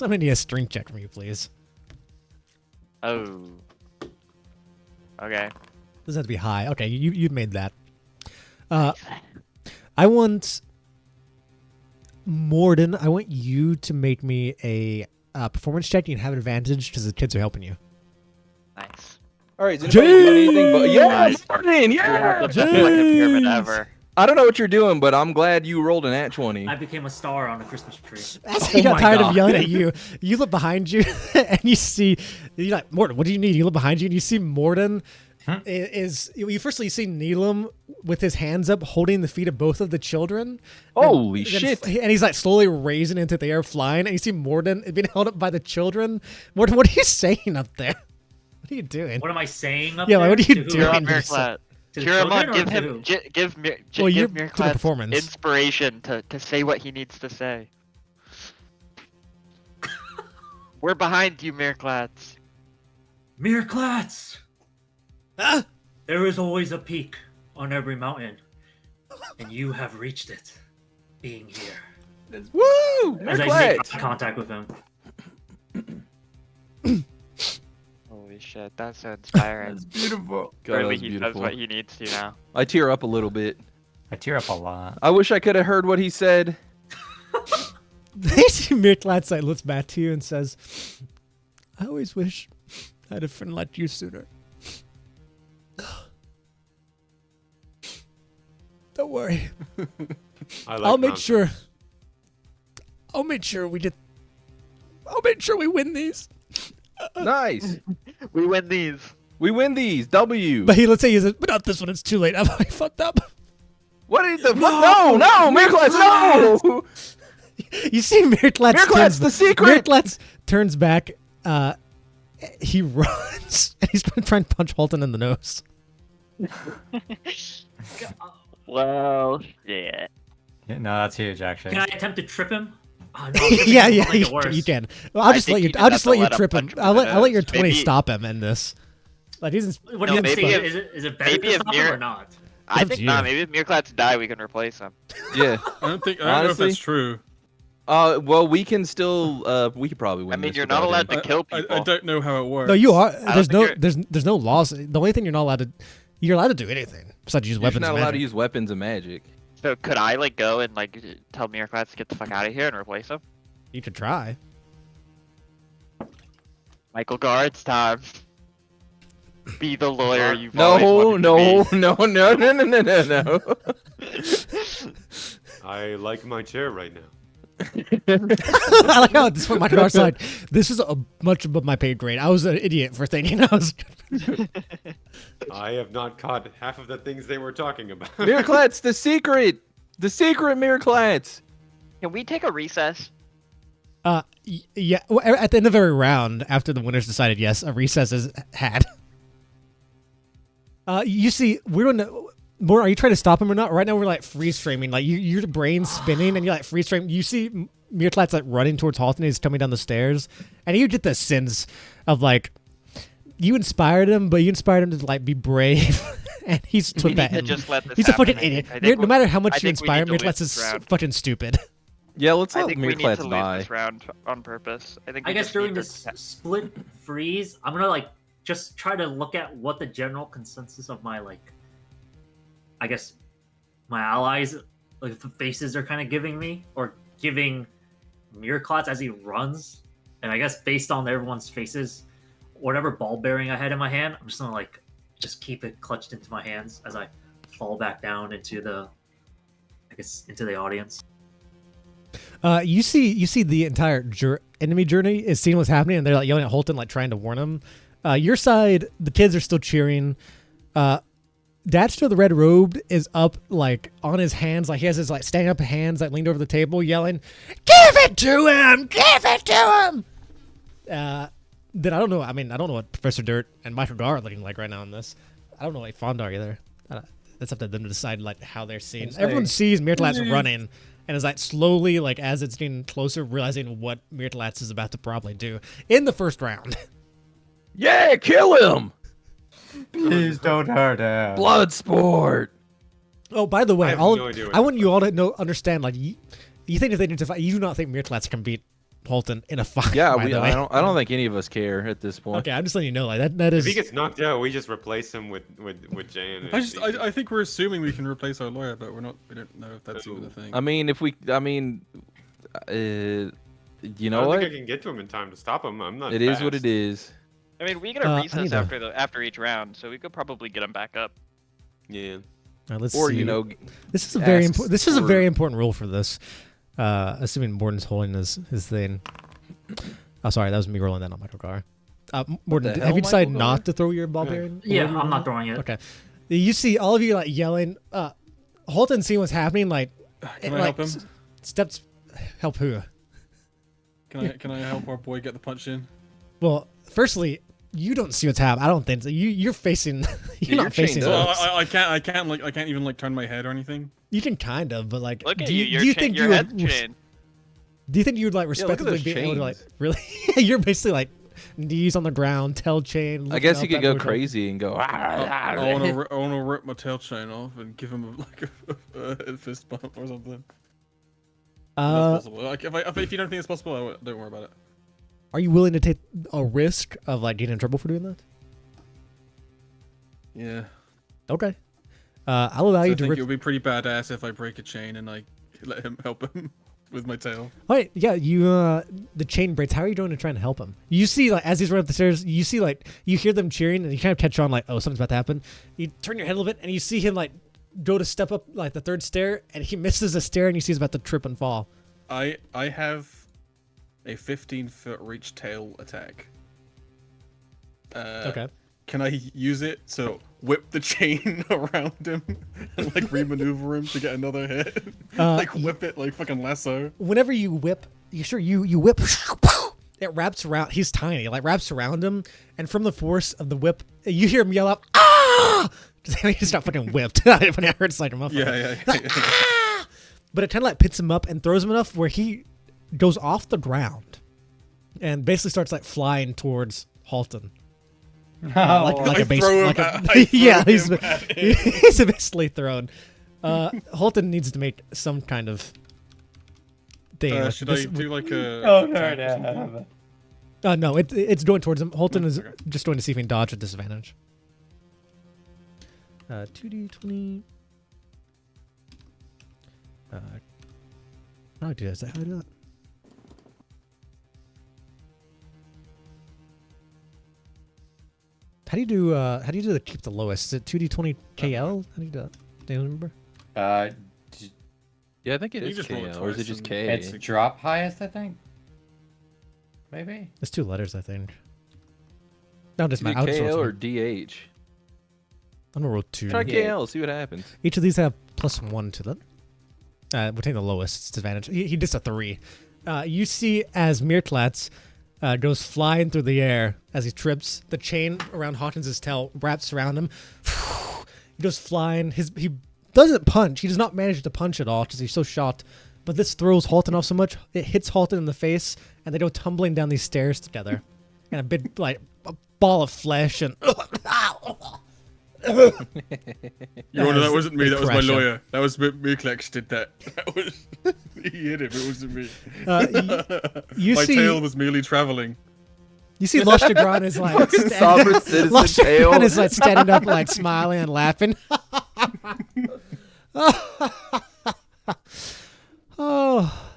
I need a strength check from you, please. Oh. Okay. Doesn't have to be high. Okay, you made that. I want Morden. I want you to make me a performance check. You can have an advantage because the kids are helping you. Nice. All right, is anybody doing anything but Nice. Morden, yeah. That's the best fucking pyramid ever. I don't know what you're doing, but I'm glad you rolled an at 20. I became a star on a Christmas tree. As he got tired of yelling at you, you look behind you and you see, you're like, Morden, what do you need? You look behind you and you see Morden you see Neelam with his hands up holding the feet of both of the children. Holy shit. And he's like slowly raising into the air, flying, and you see Morden being held up by the children. Morden, what are you saying up there? What are you doing? What am I saying up Yeah, there? like, what are you To who? doing? You're on Mirklat. To the Cheer him on. children Give or to him. who? Give Well, you're give to the Mirklat performance. inspiration to say what he needs to say. We're behind you, Mirklats. Mirklats! Huh? There is always a peak on every mountain, and you have reached it, being here. Woo! As I make Mirklat! eye contact with him. Holy shit, that's so inspiring. That's beautiful. God, Clearly that's he knows beautiful. what he needs to now. I tear up a little bit. I tear up a lot. I wish I could have heard what he said. Mirklat's like looks back to you and says, I always wish I had a friend like you sooner. Don't worry. I'll make sure we win these. Nice. We win these. We win these. W. But let's say he says, but not this one, it's too late. I fucked up. What is the fuck? No, Mirklat, no! You see Mirklat's Mirklat's the secret! Mirklat's turns back, he runs, and he's trying to punch Halton in the nose. Well, shit. Yeah, no, that's huge, actually. Can I attempt to trip him? Oh, no, tripping Yeah, will yeah, make it worse. you can. Well, I'll just think let you. you just I'll have just to let you let him trip him. punch him I'll in let the let your nose. 20 Maybe- stop him in this. Like he's. What No, do you maybe think? if- Is it better maybe to if stop him Mir- or not? I up think to not. you. Maybe if Mirklats die, we can replace him. Yeah. I don't know if Honestly? that's true. Well, we can still. We could probably win. I mean, this you're not without allowed him. to kill I people. don't know how it works. No, you are. don't There's no. think There's no laws. The only thing you're not allowed to. You're allowed to do anything besides use You're weapons. not and allowed to magic. use weapons and magic. So could I like go and like tell Mirklats to get the fuck out of here and replace him? You could try. Michael Gar, it's time. Be the lawyer you've No, always wanted to no, no, no, no, no, no, no. I like my chair right now. I like how at this point Michael Gar's like, this is much above my pay grade. I was an idiot for thinking I was. I have not caught half of the things they were talking about. Miraclats, the secret Miraclats. Can we take a recess? Yeah. Well, at the end of every round, after the winners decided yes, a recess is had. You see, we don't know. More, are you trying to stop him or not? Right now, we're like freeze framing. Like your brain's spinning, and you're like freeze frame. You see Miraclat's like running towards Halton. He's coming down the stairs, and you get the sense of like you inspired him, but you inspired him to like be brave, and he's took that. Just let this He's a happen. fucking idiot. No matter how much you inspire him, Miraclat's Miraclat's is fucking stupid. Yeah, let's I let think we need to Miraclats lose die. this round on purpose. I think. I we guess just during need this to- split freeze, I'm gonna like just try to look at what the general consensus of my I guess my allies, like the faces are kind of giving me or giving Miraclats as he runs, and I guess based on everyone's faces, whatever ball bearing I had in my hand, I'm just gonna just keep it clutched into my hands as I fall back down into the audience. You see the entire enemy journey is seeing what's happening, and they're like yelling at Holton, like trying to warn him. Your side, the kids are still cheering. Datster, the red robed, is up like on his hands, like he has his like standing up hands, like leaned over the table, yelling, "Give it to him! Give it to him!" Then I don't know. I mean, I don't know what Professor Dirt and Michael Gar are looking like right now in this. I don't know like Fawnde are either. That's up to them to decide like how they're seeing. Everyone sees Miraclats running, and is like slowly, like as it's getting closer, realizing what Miraclats is about to probably do in the first round. Yeah, kill him. Please don't hurt him. Blood sport. Oh, by the way, I have no idea what I want you all to understand. Like, you think if they need to fight, you do not think Miraclats can beat Holton in a fight. Yeah, by the way. I don't think any of us care at this point. Okay, I'm just letting you know, like that If is. he gets knocked out, we just replace him with Jay and. I think we're assuming we can replace our lawyer, but we don't know if that's even a thing. I mean, you know I don't what? think I can get to him in time to stop him. I'm not. It is what it is. I mean, we get a I recess need to- after each round, so we could probably get him back up. Yeah. All right, let's Or see. you know, this is a very asks important. This is a for- very important rule for this. Assuming Morden's holding his thing. Oh, sorry, that was me rolling that on Michael Gar. Morden, the have hell, you decided Michael not Gar? to throw your ball bearing? Yeah, I'm not throwing it. Okay. You see all of you like yelling. Holton seeing what's happening. Like, Can I help him? Steps. Help who? Can I help our boy get the punch in? Well, firstly, you don't see what's happening. I don't think so. You're facing. You're you're not facing. chained So up. us. I can't even like turn my head or anything. You can kind of, but like, Look at do you. you, do you think your you head's would? chained. Do you think you would like look at respectively those be able to like chains. really? You're basically like knees on the ground, tail chain. I looking guess up you could at go Morden. crazy and go. I want to rip my tail chain off and give him a fist bump or something. That's possible. Like, if you don't think it's possible, don't worry about it. Are you willing to take a risk of like getting in trouble for doing that? Yeah. Okay. I'll allow So you I to. think it would be pretty badass if I break a chain and I let him help him with my tail. All right, yeah, you the chain breaks. How are you doing to try and help him? You see, like as he's running up the stairs, you see like you hear them cheering, and you kind of catch on like, oh, something's about to happen. You turn your head a little bit, and you see him like go to step up like the third stair, and he misses a stair, and you see he's about to trip and fall. I have a 15-foot reach tail attack. Okay. Can I use it to whip the chain around him and like remaneuver him to get another hit? Like whip it like fucking lasso. Whenever you whip, you whip. It wraps around. He's tiny. It, like wraps around him, and from the force of the whip, you hear him yell out, "Ah!" He just got fucking whipped. When I heard it's like a motherfucker. Yeah. But it kind of like pits him up and throws him enough where he goes off the ground and basically starts like flying towards Halton. Like a base, throw him like a, at- I yeah, throw he's him at him. he's basically thrown. Halton needs to make some kind of thing. with Should this- I do like a? Don't attack hurt or something? him. No, it's going towards him. Halton is Okay. just going to see if he can dodge with disadvantage. 2d20. How do I do that? Is that how I do that? How do you do? How do you do the keep the lowest? Is it 2d20 KL? How do you do that? Do you remember? Yeah, I think it You is just roll it KL, or is it twice just and- K? It's drop highest, I think. Maybe. It's 2 letters, I think. No, just Is my it outsourcing. KL or DH? I'm gonna roll 2. Try Yeah. KL, see what happens. Each of these have +1 to them. We'll take the lowest. It's advantage. He does a 3. You see as Mirklatz goes flying through the air as he trips. The chain around Hawkins' tail wraps around him. He goes flying. He doesn't punch. He does not manage to punch at all because he's so shocked. But this throws Halton off so much, it hits Halton in the face, and they go tumbling down these stairs together. And a big, like, a ball of flesh and... Your Honor, that wasn't me. That was my crash him. lawyer. That was Muklex did that. That was he hit him. It wasn't me. you my see- tail was merely traveling. You see Loshtegron is like... Sovereign citizen tail. Loshtegron is like standing up, like, smiling and laughing. Oh.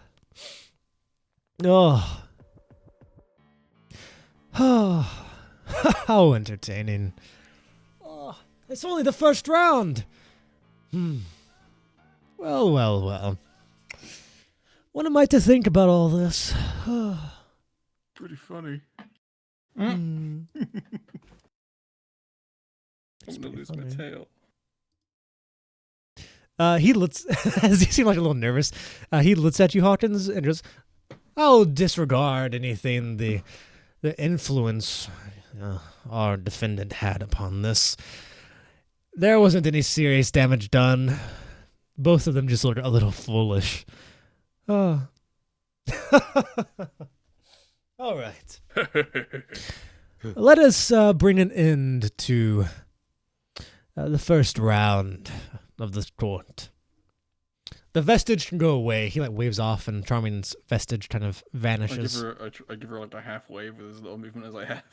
Oh. Oh. How entertaining. Oh, it's only the first round. Well, well, well. What am I to think about all this? Pretty funny. Hmm. I'm gonna lose my tail. He looks, as he seemed like a little nervous, he looks at you, Hawkins, and goes, I'll disregard anything the influence our defendant had upon this. There wasn't any serious damage done. Both of them just looked a little foolish. Oh. All right. Let us bring an end to the first round of this court. The vestige can go away. He like waves off, and Charming's vestige kind of vanishes. I give her like a half wave with as little movement as I have.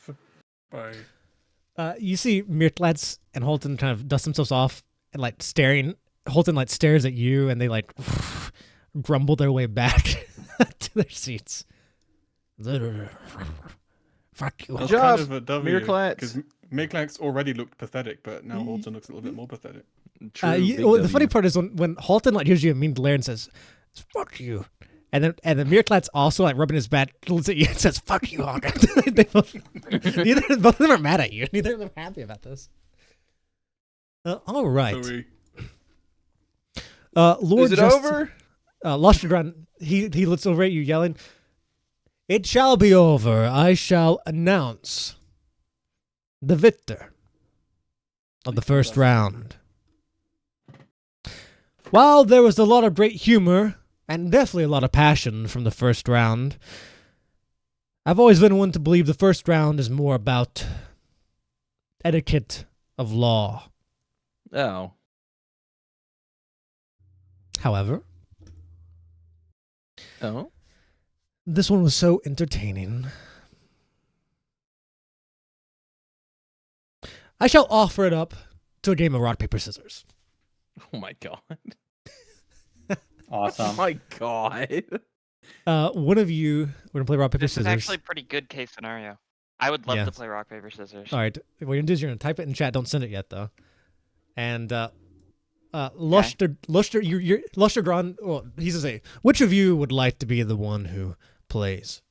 Bye. You see Mirklatz and Holton kind of dust themselves off and like staring. Holton like stares at you, and they like grumble their way back to their seats. Fuck you. That's job, kind of a W. Mirklatz. Because Mirklatz already looked pathetic, but now Holton looks a little bit more pathetic. True, big the funny W. part is when Halton like gives you a mean glare and says, "Fuck you," and then Mirklatz also like rubbing his back looks at you and says, "Fuck you, Hawkins." They both of them are mad at you. Neither of them are happy about this. All right. So Lord Is it Justice- over? Loshtegron, he looks over at you yelling, "It shall be over. I shall announce the victor of the first round. While there was a lot of great humor and definitely a lot of passion from the first round, I've always been one to believe the first round is more about etiquette of law. Oh. However, Oh. this one was so entertaining. I shall offer it up to a game of rock, paper, scissors. Oh my god. Awesome. Oh my god. One of you, we're going to play rock, paper, This is scissors. actually a pretty good case scenario. I would love Yeah. to play rock paper scissors. All right, what you're going to do is you're going to type it in chat. Don't send it yet, though. And Loshtegron, well, he's going to say, which of you would like to be the one who plays?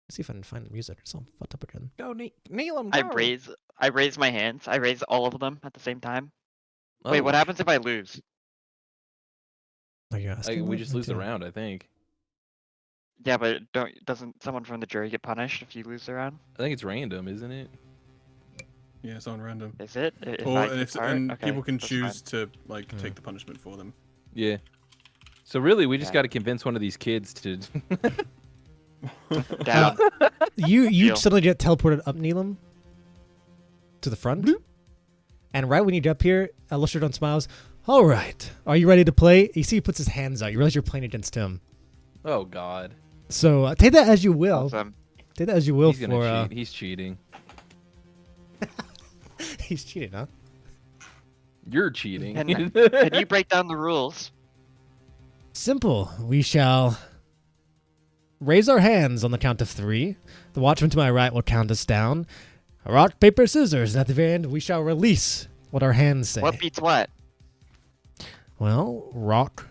Let's see if I can find the music or something. Fucked up again. Go, kneel him. I raise my hands. I raise all of them at the same time. Wait, what happens if I lose? Are you asking We that? just lose the Okay. round, I think. Yeah, but doesn't someone from the jury get punished if you lose the round? I think it's random, isn't it? yeah, it's on random. Is it? If Or I and, take part? and Okay, people can that's choose fine. to like take the punishment for them. Yeah. So really, we just Yeah. got to convince one of these kids to. Down. You Deal. suddenly get teleported up, Neelam, to the front. And right when you get up here, Loshtegron smiles. All right, are you ready to play? You see he puts his hands out. You realize you're playing against him. Oh god. So take that as you will. Awesome. Take that as you will He's gonna for... cheat. He's cheating. He's cheating, huh? You're cheating. Can you break down the rules? Simple. We shall raise our hands on the count of 3. The watchman to my right will count us down. Rock, paper, scissors. At the very end, we shall release what our hands say. What beats what? Well, rock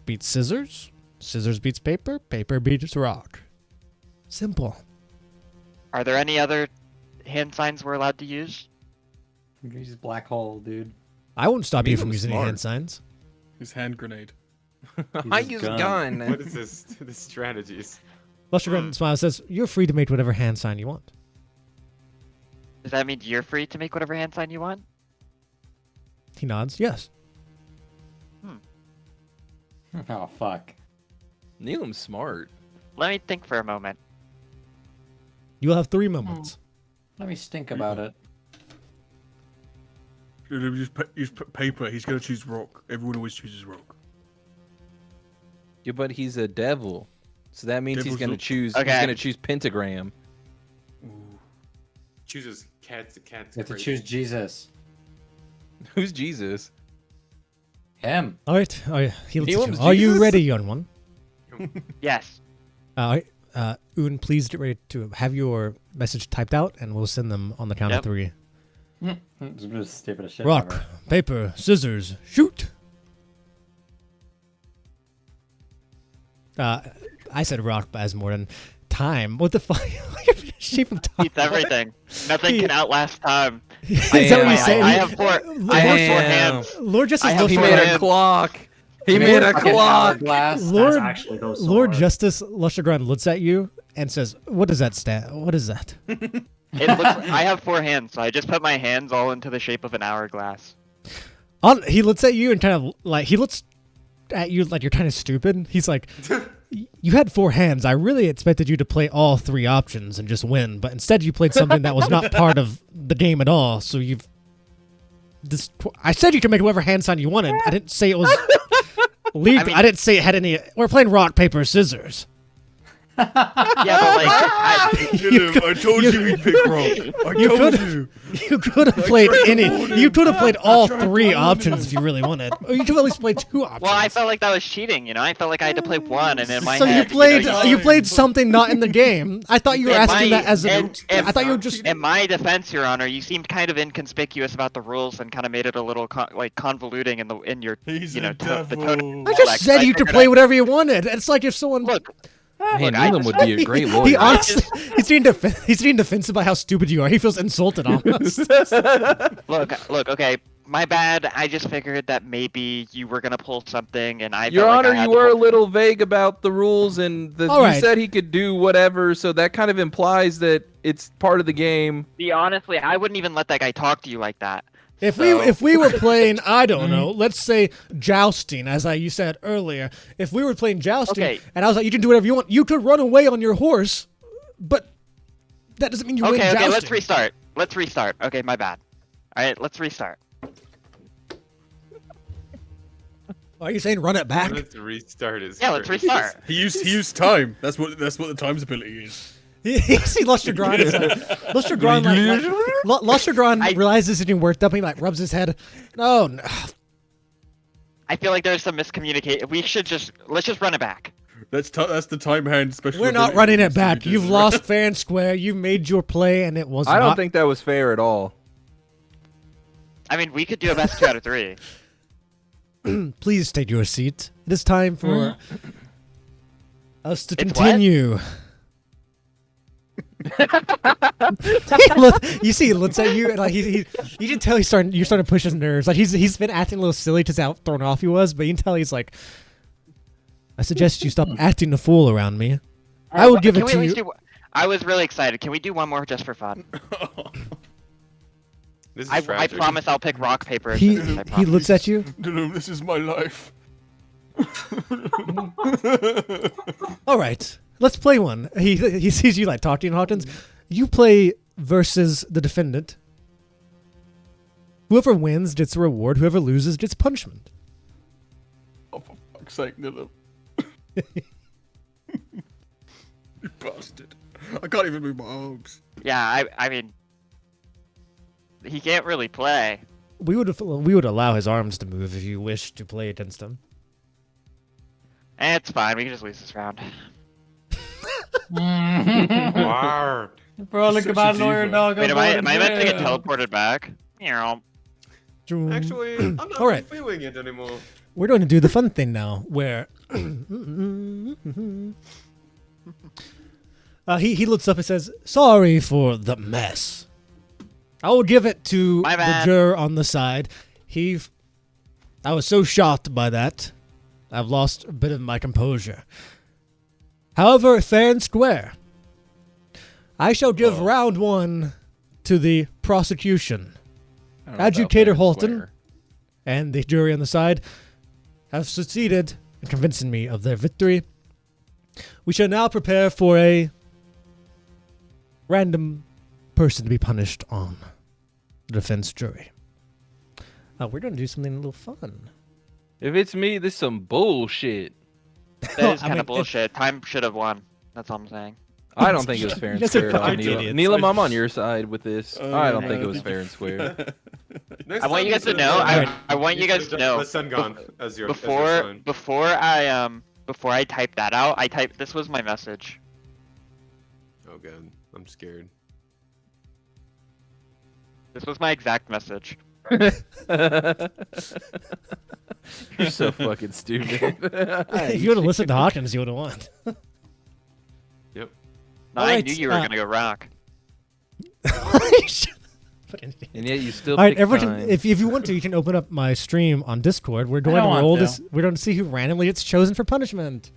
beats scissors. Scissors beats paper. Paper beats rock. Simple. Are there any other hand signs we're allowed to use? Use black hole, dude. I won't stop you from Needle's using any smart. hand signs. His hand grenade. I Use use gun. gun. What is this? The strategies. Luster Grunt smiles says, "You're free to make whatever hand sign you want." Does that mean you're free to make whatever hand sign you want? He nods. Yes. Oh, fuck. Neelam's smart. Let me think for a moment. You will have 3 moments. Let me think about it. Use paper. He's gonna choose rock. Everyone always chooses rock. Yeah, but he's a devil, so that means Devil's he's gonna a- choose. Okay. He's gonna choose pentagram. Chooses cats. You have to choose Jesus. Who's Jesus? Him. All right. All right. He looks at Neelam's you. Are you Jesus? ready, young one? Yes. All right. Un, please get ready to have your message typed out, and we'll send them on the count Yep. of 3. It's the stupidest shit Rock, ever. paper, scissors, shoot. I said rock as more than time. What the fuck? Shape of time. Beats everything. Nothing can outlast time. Is that what you say? I have 4. I have 4 hands. Lord Justice I have He Lusher made four a hands. clock. He Can made we a fucking clock. hourglass? Lord, That's actually goes so Lord hard. Justice Lushergran looks at you and says, "What is that stat? What is that?" It looks. I have 4 hands, so I just put my hands all into the shape of an hourglass. He looks at you and kind of like he looks at you like you're kind of stupid. He's like, "You had 4 hands. I really expected you to play all 3 options and just win, but instead you played something that was not part of the game at all. So you've this. I said you could make whatever hand sign you wanted. I didn't say it was legal. I, mean- didn't say it had any. We're playing rock paper scissors. Yeah, but like, I told you we'd pick rock. I You told could- you. You could have played any. You could have played all 3 options if you really wanted. Or you could have at least played 2 options. well, I felt like that was cheating. You know, I felt like I had to play one, and in my So head, you played. know, You played something not in the game. I thought you were In asking my- that as a. in- I thought you were just. In my defense, Your Honor, you seemed kind of inconspicuous about the rules and kind of made it a little convoluting in your He's you know a the devil. tone. I just said you could play whatever you wanted. It's like if someone. Look, Man, I Neelam just- would be a great He lawyer. honestly, he's getting defensive about how stupid you are. He feels insulted almost. look. Okay, my bad. I just figured that maybe you were gonna pull something, and I. Your felt like I Honor, had you to were a pull- little vague about the rules, and All you right. said he could do whatever, so that kind of implies that it's part of the game. See, honestly, I wouldn't even let that guy talk to you like that. If So- we were playing, I don't know, let's say jousting, as you said earlier. If we were playing jousting, Okay. and I was like, you can do whatever you want. You could run away on your horse, but that doesn't mean you win Okay, jousting. let's restart. Okay, my bad. All right, let's restart. Are you saying run it back? Let's restart his. Yeah, let's restart. He used time. That's what the times ability is. You see Luster Gron is like, Luster Gron Luster Gron realizes he's worked up and he like rubs his head. No. I feel like there's some miscommunication. Let's just run it back. That's the time hand special. We're not ability. running it So back. you You've just- lost fair and square. You made your play and it was I not. don't think that was fair at all. I mean, we could do a best 2 out of 3. Please take your seat. It is time for us to It's what? continue. You see, he looks at you and like you can tell you're starting to push his nerves. Like he's been acting a little silly just how thrown off he was, but you can tell he's like, I suggest you stop acting the fool around me. I will give Can it we to at you. least do- I was really excited. Can we do one more just for fun? This is I tragic. promise I'll pick rock, paper, He scissors. I he promise. looks at you. No, this is my life. All right, let's play one. He sees you like talking Hawkins. You play versus the defendant. Whoever wins gets a reward. Whoever loses gets punishment. Oh, for fuck's sake, Nilla. You bastard. I can't even move my arms. Yeah, I mean, he can't really play. We would allow his arms to move if you wish to play against him. It's fine. We can just lose this round. War. Bro, look Such at my a lawyer diva. dog. Wait, am I meant to get jail. teleported back? Yeah. Actually, I'm not All right. feeling it anymore. We're going to do the fun thing now, where he looks up and says, "Sorry for the mess." I will give it to My the bad. juror on the side. I was so shocked by that. I've lost a bit of my composure. However, fair and square. I shall give round one to the prosecution. I don't know about Adjudicator fair and Halton square. and the jury on the side have succeeded in convincing me of their victory. We shall now prepare for a random person to be punished on the defense jury. We're going to do something a little fun. If it's me, this is some bullshit. That is I kind mean, of bullshit. Time should have won. That's all I'm saying. I don't think it was fair and You guys are square at all, fucking Neelam. idiots. Neelam, I'm on your side with this. Oh, I don't no, think it I was think fair you- and square. Next I want time you guys to should know. have- I want you guys to know. The sun gone as your Before sign. before I typed that out, I typed this was my message. Oh god, I'm scared. This was my exact message. You're so fucking stupid. If you would have listened to Hawkins, you would have won. Yep. No, I Alright, knew you were gonna go rock. Fucking idiot. And yet you still All right, pick everyone. time. If you want to, you can open up my stream on Discord. We're going don't to want roll to. this. We're going to see who randomly gets chosen for punishment.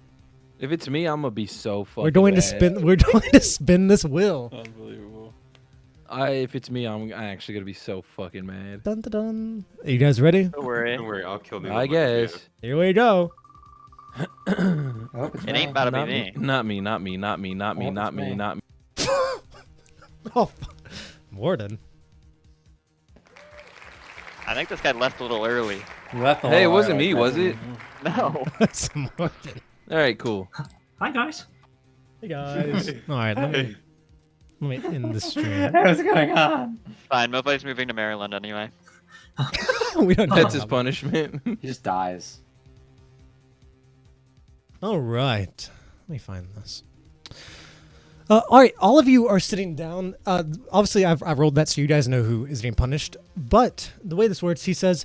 If it's me, I'm gonna be so fucking We're going to bad. spin. We're going to spin this wheel. Unbelievable. If it's me, I'm actually gonna be so fucking mad. Dun dun dun. Are you guys ready? Don't worry. Don't worry, I'll kill Neil. I guess. Here we go. It ain't about to be Not me. Not me. Not me. Not me. Not me. Oh, Not it's me. me. Not me. Oh, Morden. I think this guy left a little early. Left a Hey, it little wasn't early, me, was it? No. It's Morden. All right, cool. Hi guys. Hey guys. All right, let me end the stream. What's going on? Fine, Mobile's moving to Maryland anyway. We don't know. That's his punishment. He just dies. All right. Let me find this. All right, all of you are sitting down. Obviously, I've rolled that so you guys know who is getting punished. But the way this works, he says,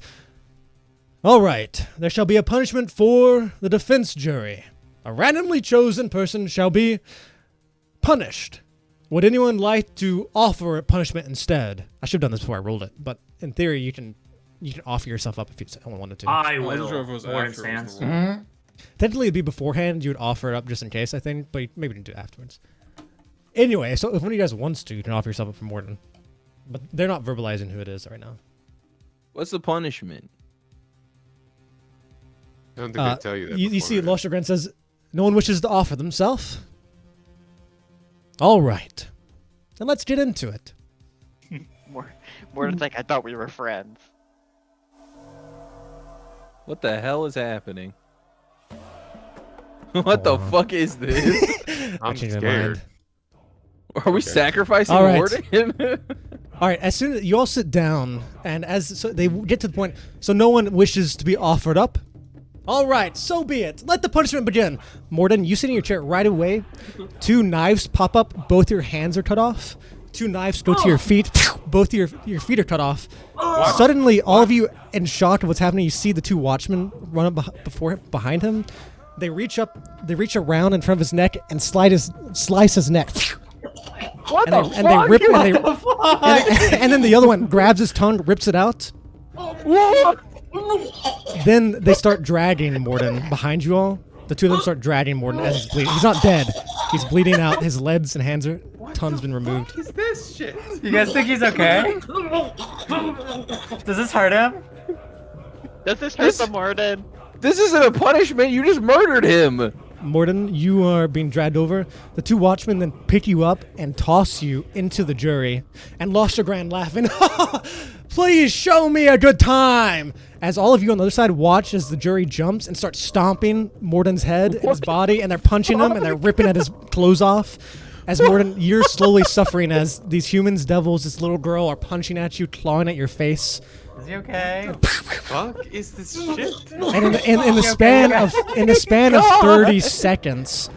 "All right, there shall be a punishment for the defense jury. A randomly chosen person shall be punished. Would anyone like to offer a punishment instead?" I should have done this before I rolled it, but in theory, you can offer yourself up if you wanted to. I wasn't sure if it will. was Warren after it was stands. the one. Technically, it'd be beforehand. You would offer it up just in case, I think, but maybe you can do it afterwards. Anyway, so if one of you guys wants to, you can offer yourself up for Morton. But they're not verbalizing who it is right now. What's the punishment? I don't think they tell you that. You see, beforehand. Lostrogren says, "No one wishes to offer themselves." All right. Then let's get into it. More than like I thought we were friends. What the hell is happening? What the fuck is this? I'm I changed my scared. mind. Are we sacrificing All right. Morden? All right, as soon as you all sit down, and so they get to the point, so no one wishes to be offered up. All right, so be it. Let the punishment begin. Morden, you sit in your chair right away. 2 knives pop up. Both your hands are cut off. 2 knives go to your feet. Both your feet are cut off. Suddenly, all of you in shock of what's happening. You see the 2 watchmen run up behind him. They reach around in front of his neck and slice his neck. What And then the other one grabs his tongue, rips it out. Then they start dragging Morden behind you all. The 2 of them start dragging Morden as he's bleeding. He's not dead. He's bleeding out. His legs and hands are tongue's been removed. What is this shit? You guys think he's okay? Does this hurt him? Does this hurt the Morden? This isn't a punishment. You just murdered him. Morden, you are being dragged over. The 2 watchmen then pick you up and toss you into the jury. And Lostrogran laughing, "Please show me a good time!" As all of you on the other side watch as the jury jumps and starts stomping Morden's head and his body, and they're punching him and they're ripping at his clothes off. As Morden, you're slowly suffering as these humans, devils, this little girl are punching at you, clawing at your face. Is he okay? Fuck is this shit? And in the span of 30 seconds,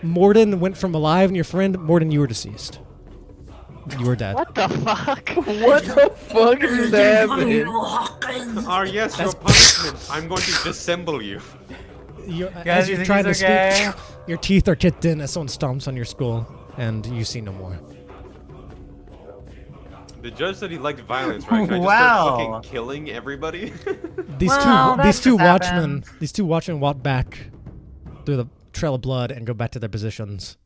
Morden went from alive and your friend, Morden, you were deceased. You are dead. What the fuck? What the fuck just happened? Ah, yes, your punishment. I'm going to disassemble you. As you you're think trying to he's okay? speak, your teeth are kicked in as someone stomps on your skull, and you see no more. The judge said he liked violence, right? Can I just Wow. start fucking killing everybody? These Well, that these two just watchmen, happened. these two watchmen walk back through the trail of blood and go back to their positions.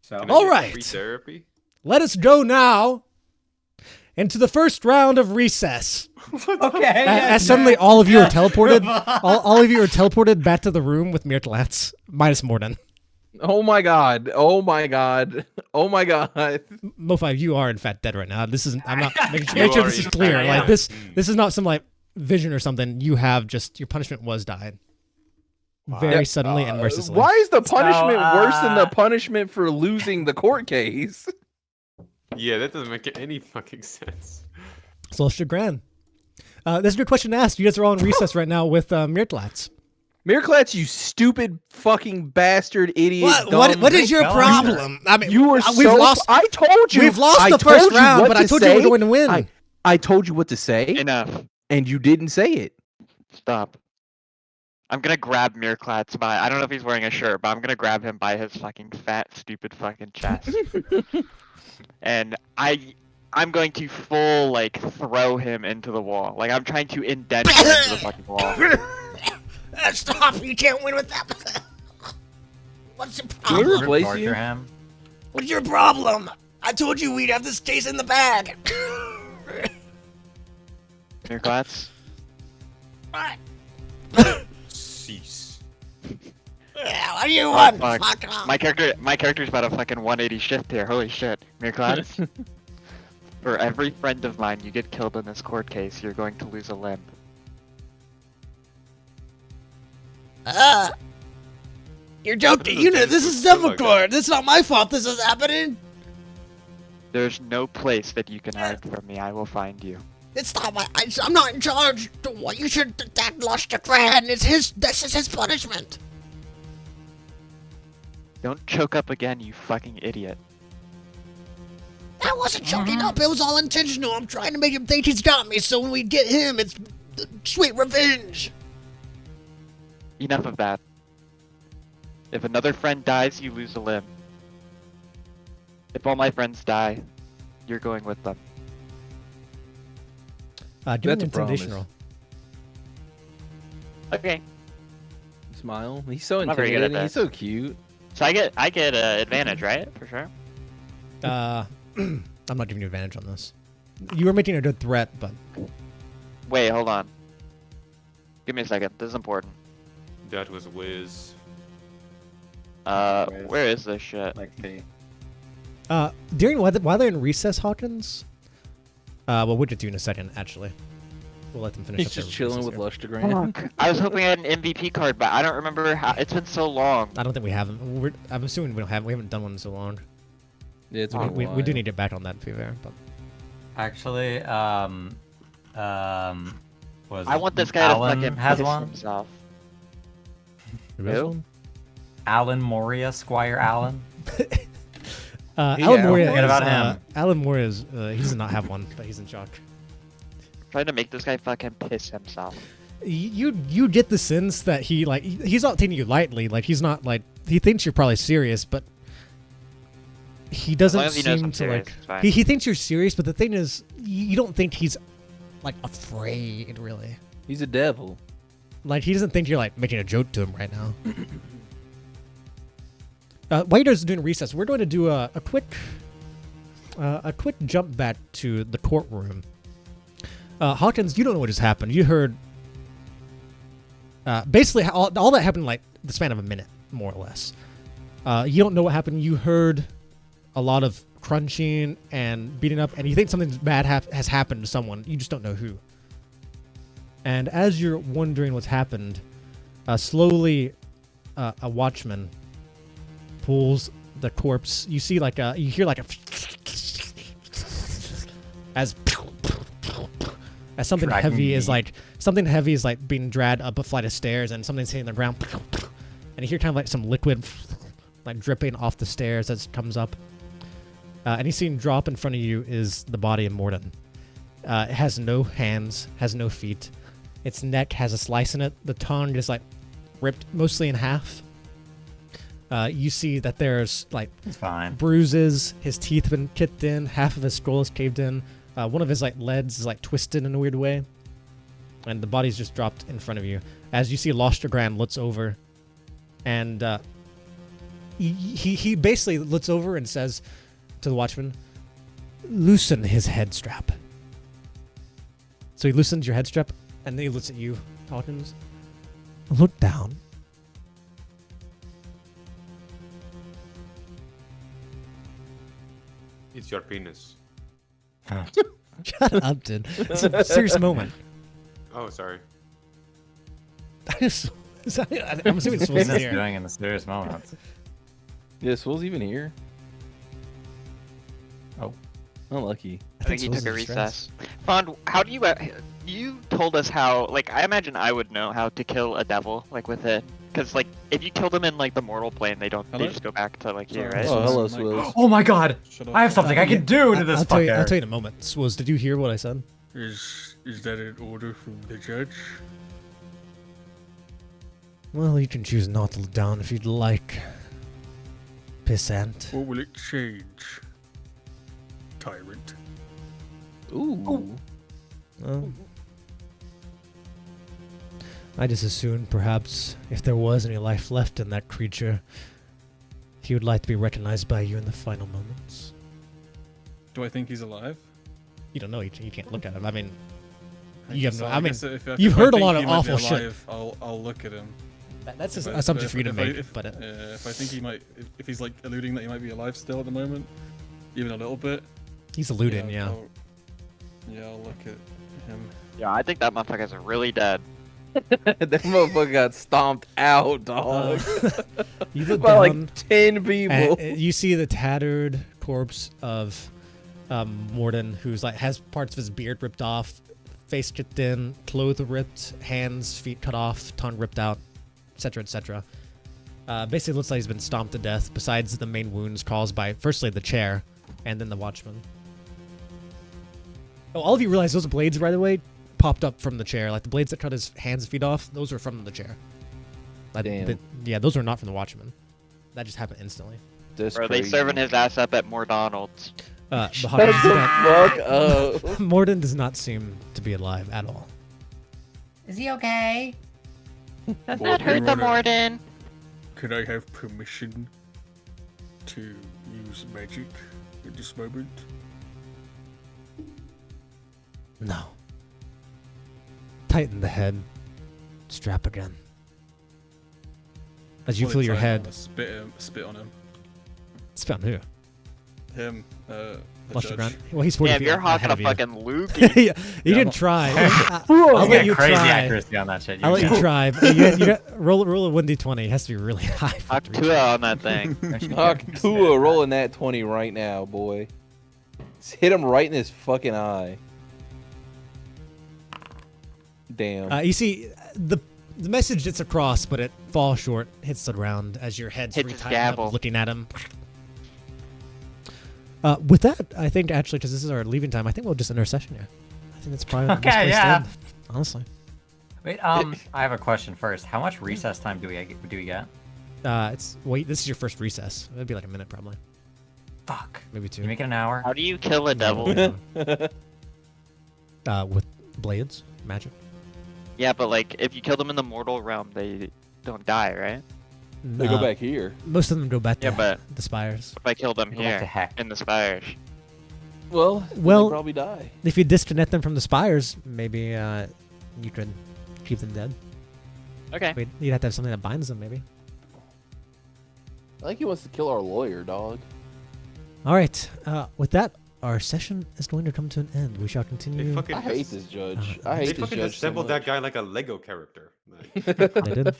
So Can I All get right. Free therapy? Let us go now into the first round of recess. Okay. As suddenly all of you are teleported. all of you are teleported back to the room with Mirtlats, minus Morden. Oh my god. Oh my god. Oh my god. Mo5, you are in fact dead right now. This is I'm not making You sure are this is in clear. fact Like dead. this is not some like vision or something. You have just your punishment was died. Very suddenly and mercilessly. Why is the punishment worse than the uh, punishment for losing the court case? Yeah, that doesn't make any fucking sense. Solstice Grand. That's a good question to ask. You guys are all in recess right now with Mirtlats. Mirklats, you stupid fucking bastard idiot. What is your Well, problem? I mean, You were we've so. lost. I told you. We've lost I the first told you round, what but I to told you we were say. going to win. I told you what to say, Enough. and you didn't say it. Stop. I'm gonna grab Mirklat's by. I don't know if he's wearing a shirt, but I'm gonna grab him by his fucking fat, stupid fucking chest. And I'm going to full like throw him into the wall. Like I'm trying to indent him into the fucking wall. Stop! You can't win with that. What's your Can we problem? replace torture you? him. What's your problem? I told you we'd have this case in the bag. Mirklats. What? Cease. What do you Oh, want? fuck. Fuck off. My character's about a fucking 180 shift here. Holy shit. Mirklats. For every friend of mine you get killed in this court case, you're going to lose a limb. You're joking. I You don't know know, this this is was so like difficult. This is not my fault. This is happening. There's no place that you can hide from me. I will find you. It's not my. I'm not in charge. What you should attack Luster Clan. It's his. This is his punishment. Don't choke up again, you fucking idiot. I wasn't choking up. It was all intentional. I'm trying to make him think he's got me. So when we get him, it's sweet revenge. Enough of that. If another friend dies, you lose a limb. If all my friends die, you're going with them. Do an That's a intimidation promise. roll. Okay. Smile. He's so Not very good at intimidating. He's this. so cute. So I get advantage, right? For sure. I'm not giving you advantage on this. You were making a good threat, but Wait, hold on. Give me a second. This is important. That was whiz. Where is this shit? Like the. during while they're in recess, Hawkins. Well, we'll get to you in a second. Actually, we'll let them finish. He's up their just chilling recess with here. Lustergram. I was hoping I had an MVP card, but I don't remember how. It's been so long. I don't think we have them. I'm assuming we don't have. We haven't done one in so long. Yeah, it's been a We while. do need to get back on that, to be fair. But Actually, was I want this guy Alan to fucking has piss one. himself. Who has Who? one? Alan Moria, Squire Alan. Alan Moria. Forget Is, about him. Alan Moria is. He does not have one, but he's in shock. Trying to make this guy fucking piss himself. You get the sense that he's not taking you lightly. Like he's not like he thinks you're probably serious, but he doesn't long as he knows seem I'm to serious, like. it's fine. He thinks you're serious, but the thing is, you don't think he's like afraid really. He's a devil. Like he doesn't think you're like making a joke to him right now. While you guys are doing recess, we're going to do a quick jump back to the courtroom. Hawkins, you don't know what just happened. You heard basically all that happened in, like the span of a minute, more or less. You don't know what happened. You heard a lot of crunching and beating up, and you think something bad has happened to someone. You just don't know who. And as you're wondering what's happened, slowly a watchman pulls the corpse. You see like you hear like a as something Dragging heavy is me. like being dragged up a flight of stairs, and something's hitting the ground, and you hear kind of like some liquid like dripping off the stairs as it comes up. And you see drop in front of you is the body of Morden. It has no hands, has no feet. Its neck has a slice in it. The tongue is like ripped mostly in half. You see that there's like It's fine. bruises. His teeth have been kicked in. Half of his skull is caved in. One of his like legs is like twisted in a weird way. And the body's just dropped in front of you. As you see, Lostergran looks over, and he basically looks over and says to the watchman, "Loosen his head strap." So he loosens your head strap, and then he looks at you, Hawkins. Look down. It's your penis. Shut up, dude. It's a serious moment. Oh, sorry. I'm assuming it's What's supposed to this hear. doing in the serious moments? Yeah, Swole's even here. Oh. Unlucky. I think he Swole's took a in stress. recess. Fond, how do you? You told us how. Like, I imagine I would know how to kill a devil, like with it, because like if you kill them in like the mortal plane, they don't. Hello? They just go back to like here, Sorry. right? Oh, hello, Mike. Swills. Oh my god! Shut up. I have something I can do to this I'll tell you fucker. in a moment. Swills, did you hear what I said? Is that an order from the judge? Well, you can choose not to look down if you'd like. Pissant. What will it change? Tyrant. Ooh. Well, I just assumed perhaps if there was any life left in that creature, he would like to be recognized by you in the final moments. Do I think he's alive? You don't know. You can't look at him. I mean, I you have guess no. so. I mean, guess if you've I heard a think lot he of might be awful shit. alive, I'll look at him. That's If an I- assumption if- for you to if I- make. if- But if I think he might, if he's like alluding that he might be alive still at the moment, even a little bit. he's alluding. Yeah. I'll look at him. Yeah, I think that motherfucker's really dead. That motherfucker got stomped out, dog. You look By down. like 10 people. And you see the tattered corpse of Morden, who's like has parts of his beard ripped off, face kicked in, clothes ripped, hands, feet cut off, tongue ripped out, etc., etc. Basically, looks like he's been stomped to death. Besides the main wounds caused by firstly the chair, and then the watchman. Oh, all of you realize those blades right away popped up from the chair. Like the blades that cut his hands and feet off, those were from the chair. Like, Damn. yeah, those were not from the watchman. That just happened instantly. That's Bro, they crazy. serving his ass up at McDonald's. But Shut Hawkins the does not- fuck up. Morden does not seem to be alive at all. Is he okay? Does Well, that hurt the Your Honor. Morden? Could I have permission to use magic at this moment? No. Tighten the head. Strap again. As you Fully feel your tight, head. I'm gonna spit on him. Spit on who? Him. The Flush the judge. ground. Well, he's 40 Damn, feet you're ahead hawking a of you. fucking loogie. Yeah, you Yeah, didn't I'm- try. You I'll get let you crazy try. accuracy on that shit. I'll let you can. try. But you got, roll a 1d20. It has to be really high. for it to reach. Actua on that thing. Tua rolling that 20 right now, boy. Just hit him right in his fucking eye. Damn. You see, the message gets across, but it falls short, hits the ground as your head's Hits his retightened gavel. up, looking at him. With that, I think actually, because this is our leaving time, I think we'll just end our session here. I think that's probably the best Okay, place yeah. to end, honestly. Wait, I have a question first. How much recess time do we get? Wait, this is your first recess. It'd be like a minute probably, Fuck. maybe 2. You make it an hour? How do you kill a devil? With blades, magic. Yeah, but like, if you kill them in the mortal realm, they don't die, right? They go back here. Most of them go back to Yeah, but the spires. if I kill them Go back to here heck. in the spires, Well, then Well- they probably die. If you disconnect them from the spires, maybe you could keep them dead. okay. Wait, you'd have to have something that binds them, maybe. I think he wants to kill our lawyer, dog. All right. With that, our session is going to come to an end. We shall They continue. fucking I hate this judge. I They hate this fucking judge so assembled that much. guy like a Lego character. Like, They did.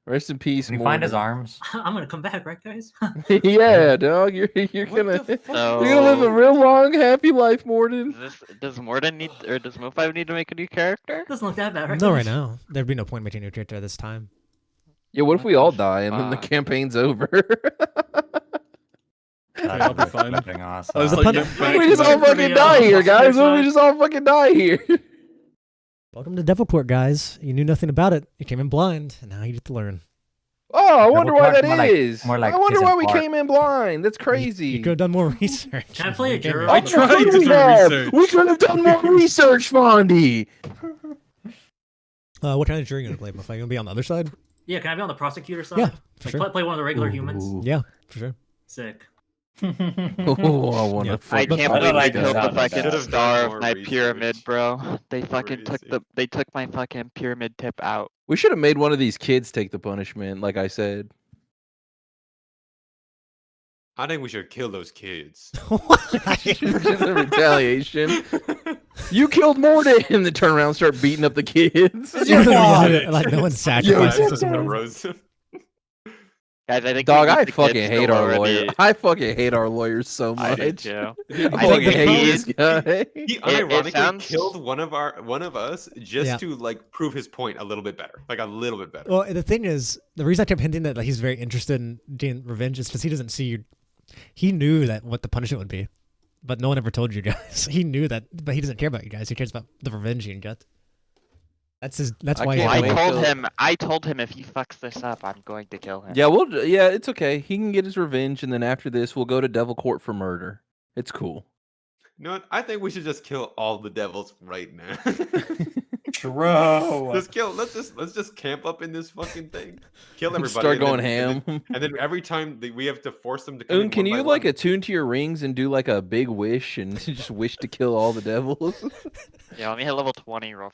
Rest in peace, Can you find his Morgan. arms? I'm gonna come back, right, guys? Yeah, dog. You're what gonna the fuck? So- you're gonna live a real long, happy life, Morden. Does Morden need, or does Mo5 need to make a new character? Doesn't look that bad, right? No, guys? right now. There'd be no point making a new character at this time. Yeah, what if What we all the die and then the fuck? campaign's over? I'll be fine. Flipping awesome. I was like, get back We just all Pretty fucking die awesome. here, guys. Side. We just all fucking die here. Welcome to Devil Court, guys. You knew nothing about it. You came in blind, and now you get to learn. Oh, I wonder why that More is. more like I wonder season why we 4. came in blind. That's crazy. You could have done more research. Can I play a You came in juror? blind. I tried to we do have. research. We could have done more research, Fawnde. What kind of jury are you gonna play? Am I gonna be on the other side? Yeah, can I be on the prosecutor side? Yeah, for Like, sure. play one of the regular humans. Yeah, for sure. Sick. Oh, I want to Yeah. I fucking. can't I believe don't they like killed that. the fucking Should've star done of more my pyramid, research. bro. They fucking Crazy. they took my fucking pyramid tip out. We should have made one of these kids take the punishment, like I said. I think we should kill those kids. Just a retaliation. You killed Morden, and then turn around and start beating up the kids. Like no one Yeah, sacrifices just someone. roast them. Guys, I think Dog, we need I the fucking kids hate to our lower lawyer. the- I fucking hate our lawyers so I much. do too. I think fucking the hate problem this guy. He it unironically sounds- killed one of us just Yeah. to like prove his point a little bit better, like a little bit better. Well, the thing is, the reason I kept hinting that like, he's very interested in getting revenge is because he doesn't see you. He knew that what the punishment would be, but no one ever told you guys. He knew that, but he doesn't care about you guys. He cares about the revenge you can get. That's his. That's I why. can't I wait told till- him. I told him if he fucks this up, I'm going to kill him. Yeah, yeah, it's okay. He can get his revenge, and then after this, we'll go to Devil Court for murder. It's cool. You know what? I think we should just kill all the devils right now. True. Just kill. Let's just camp up in this fucking thing. Kill everybody. Start and going then- ham. And then every time we have to force them to come in Can one you by like one. attune to your rings and do like a big wish and just wish to kill all the devils? Yeah, let me hit level 20 real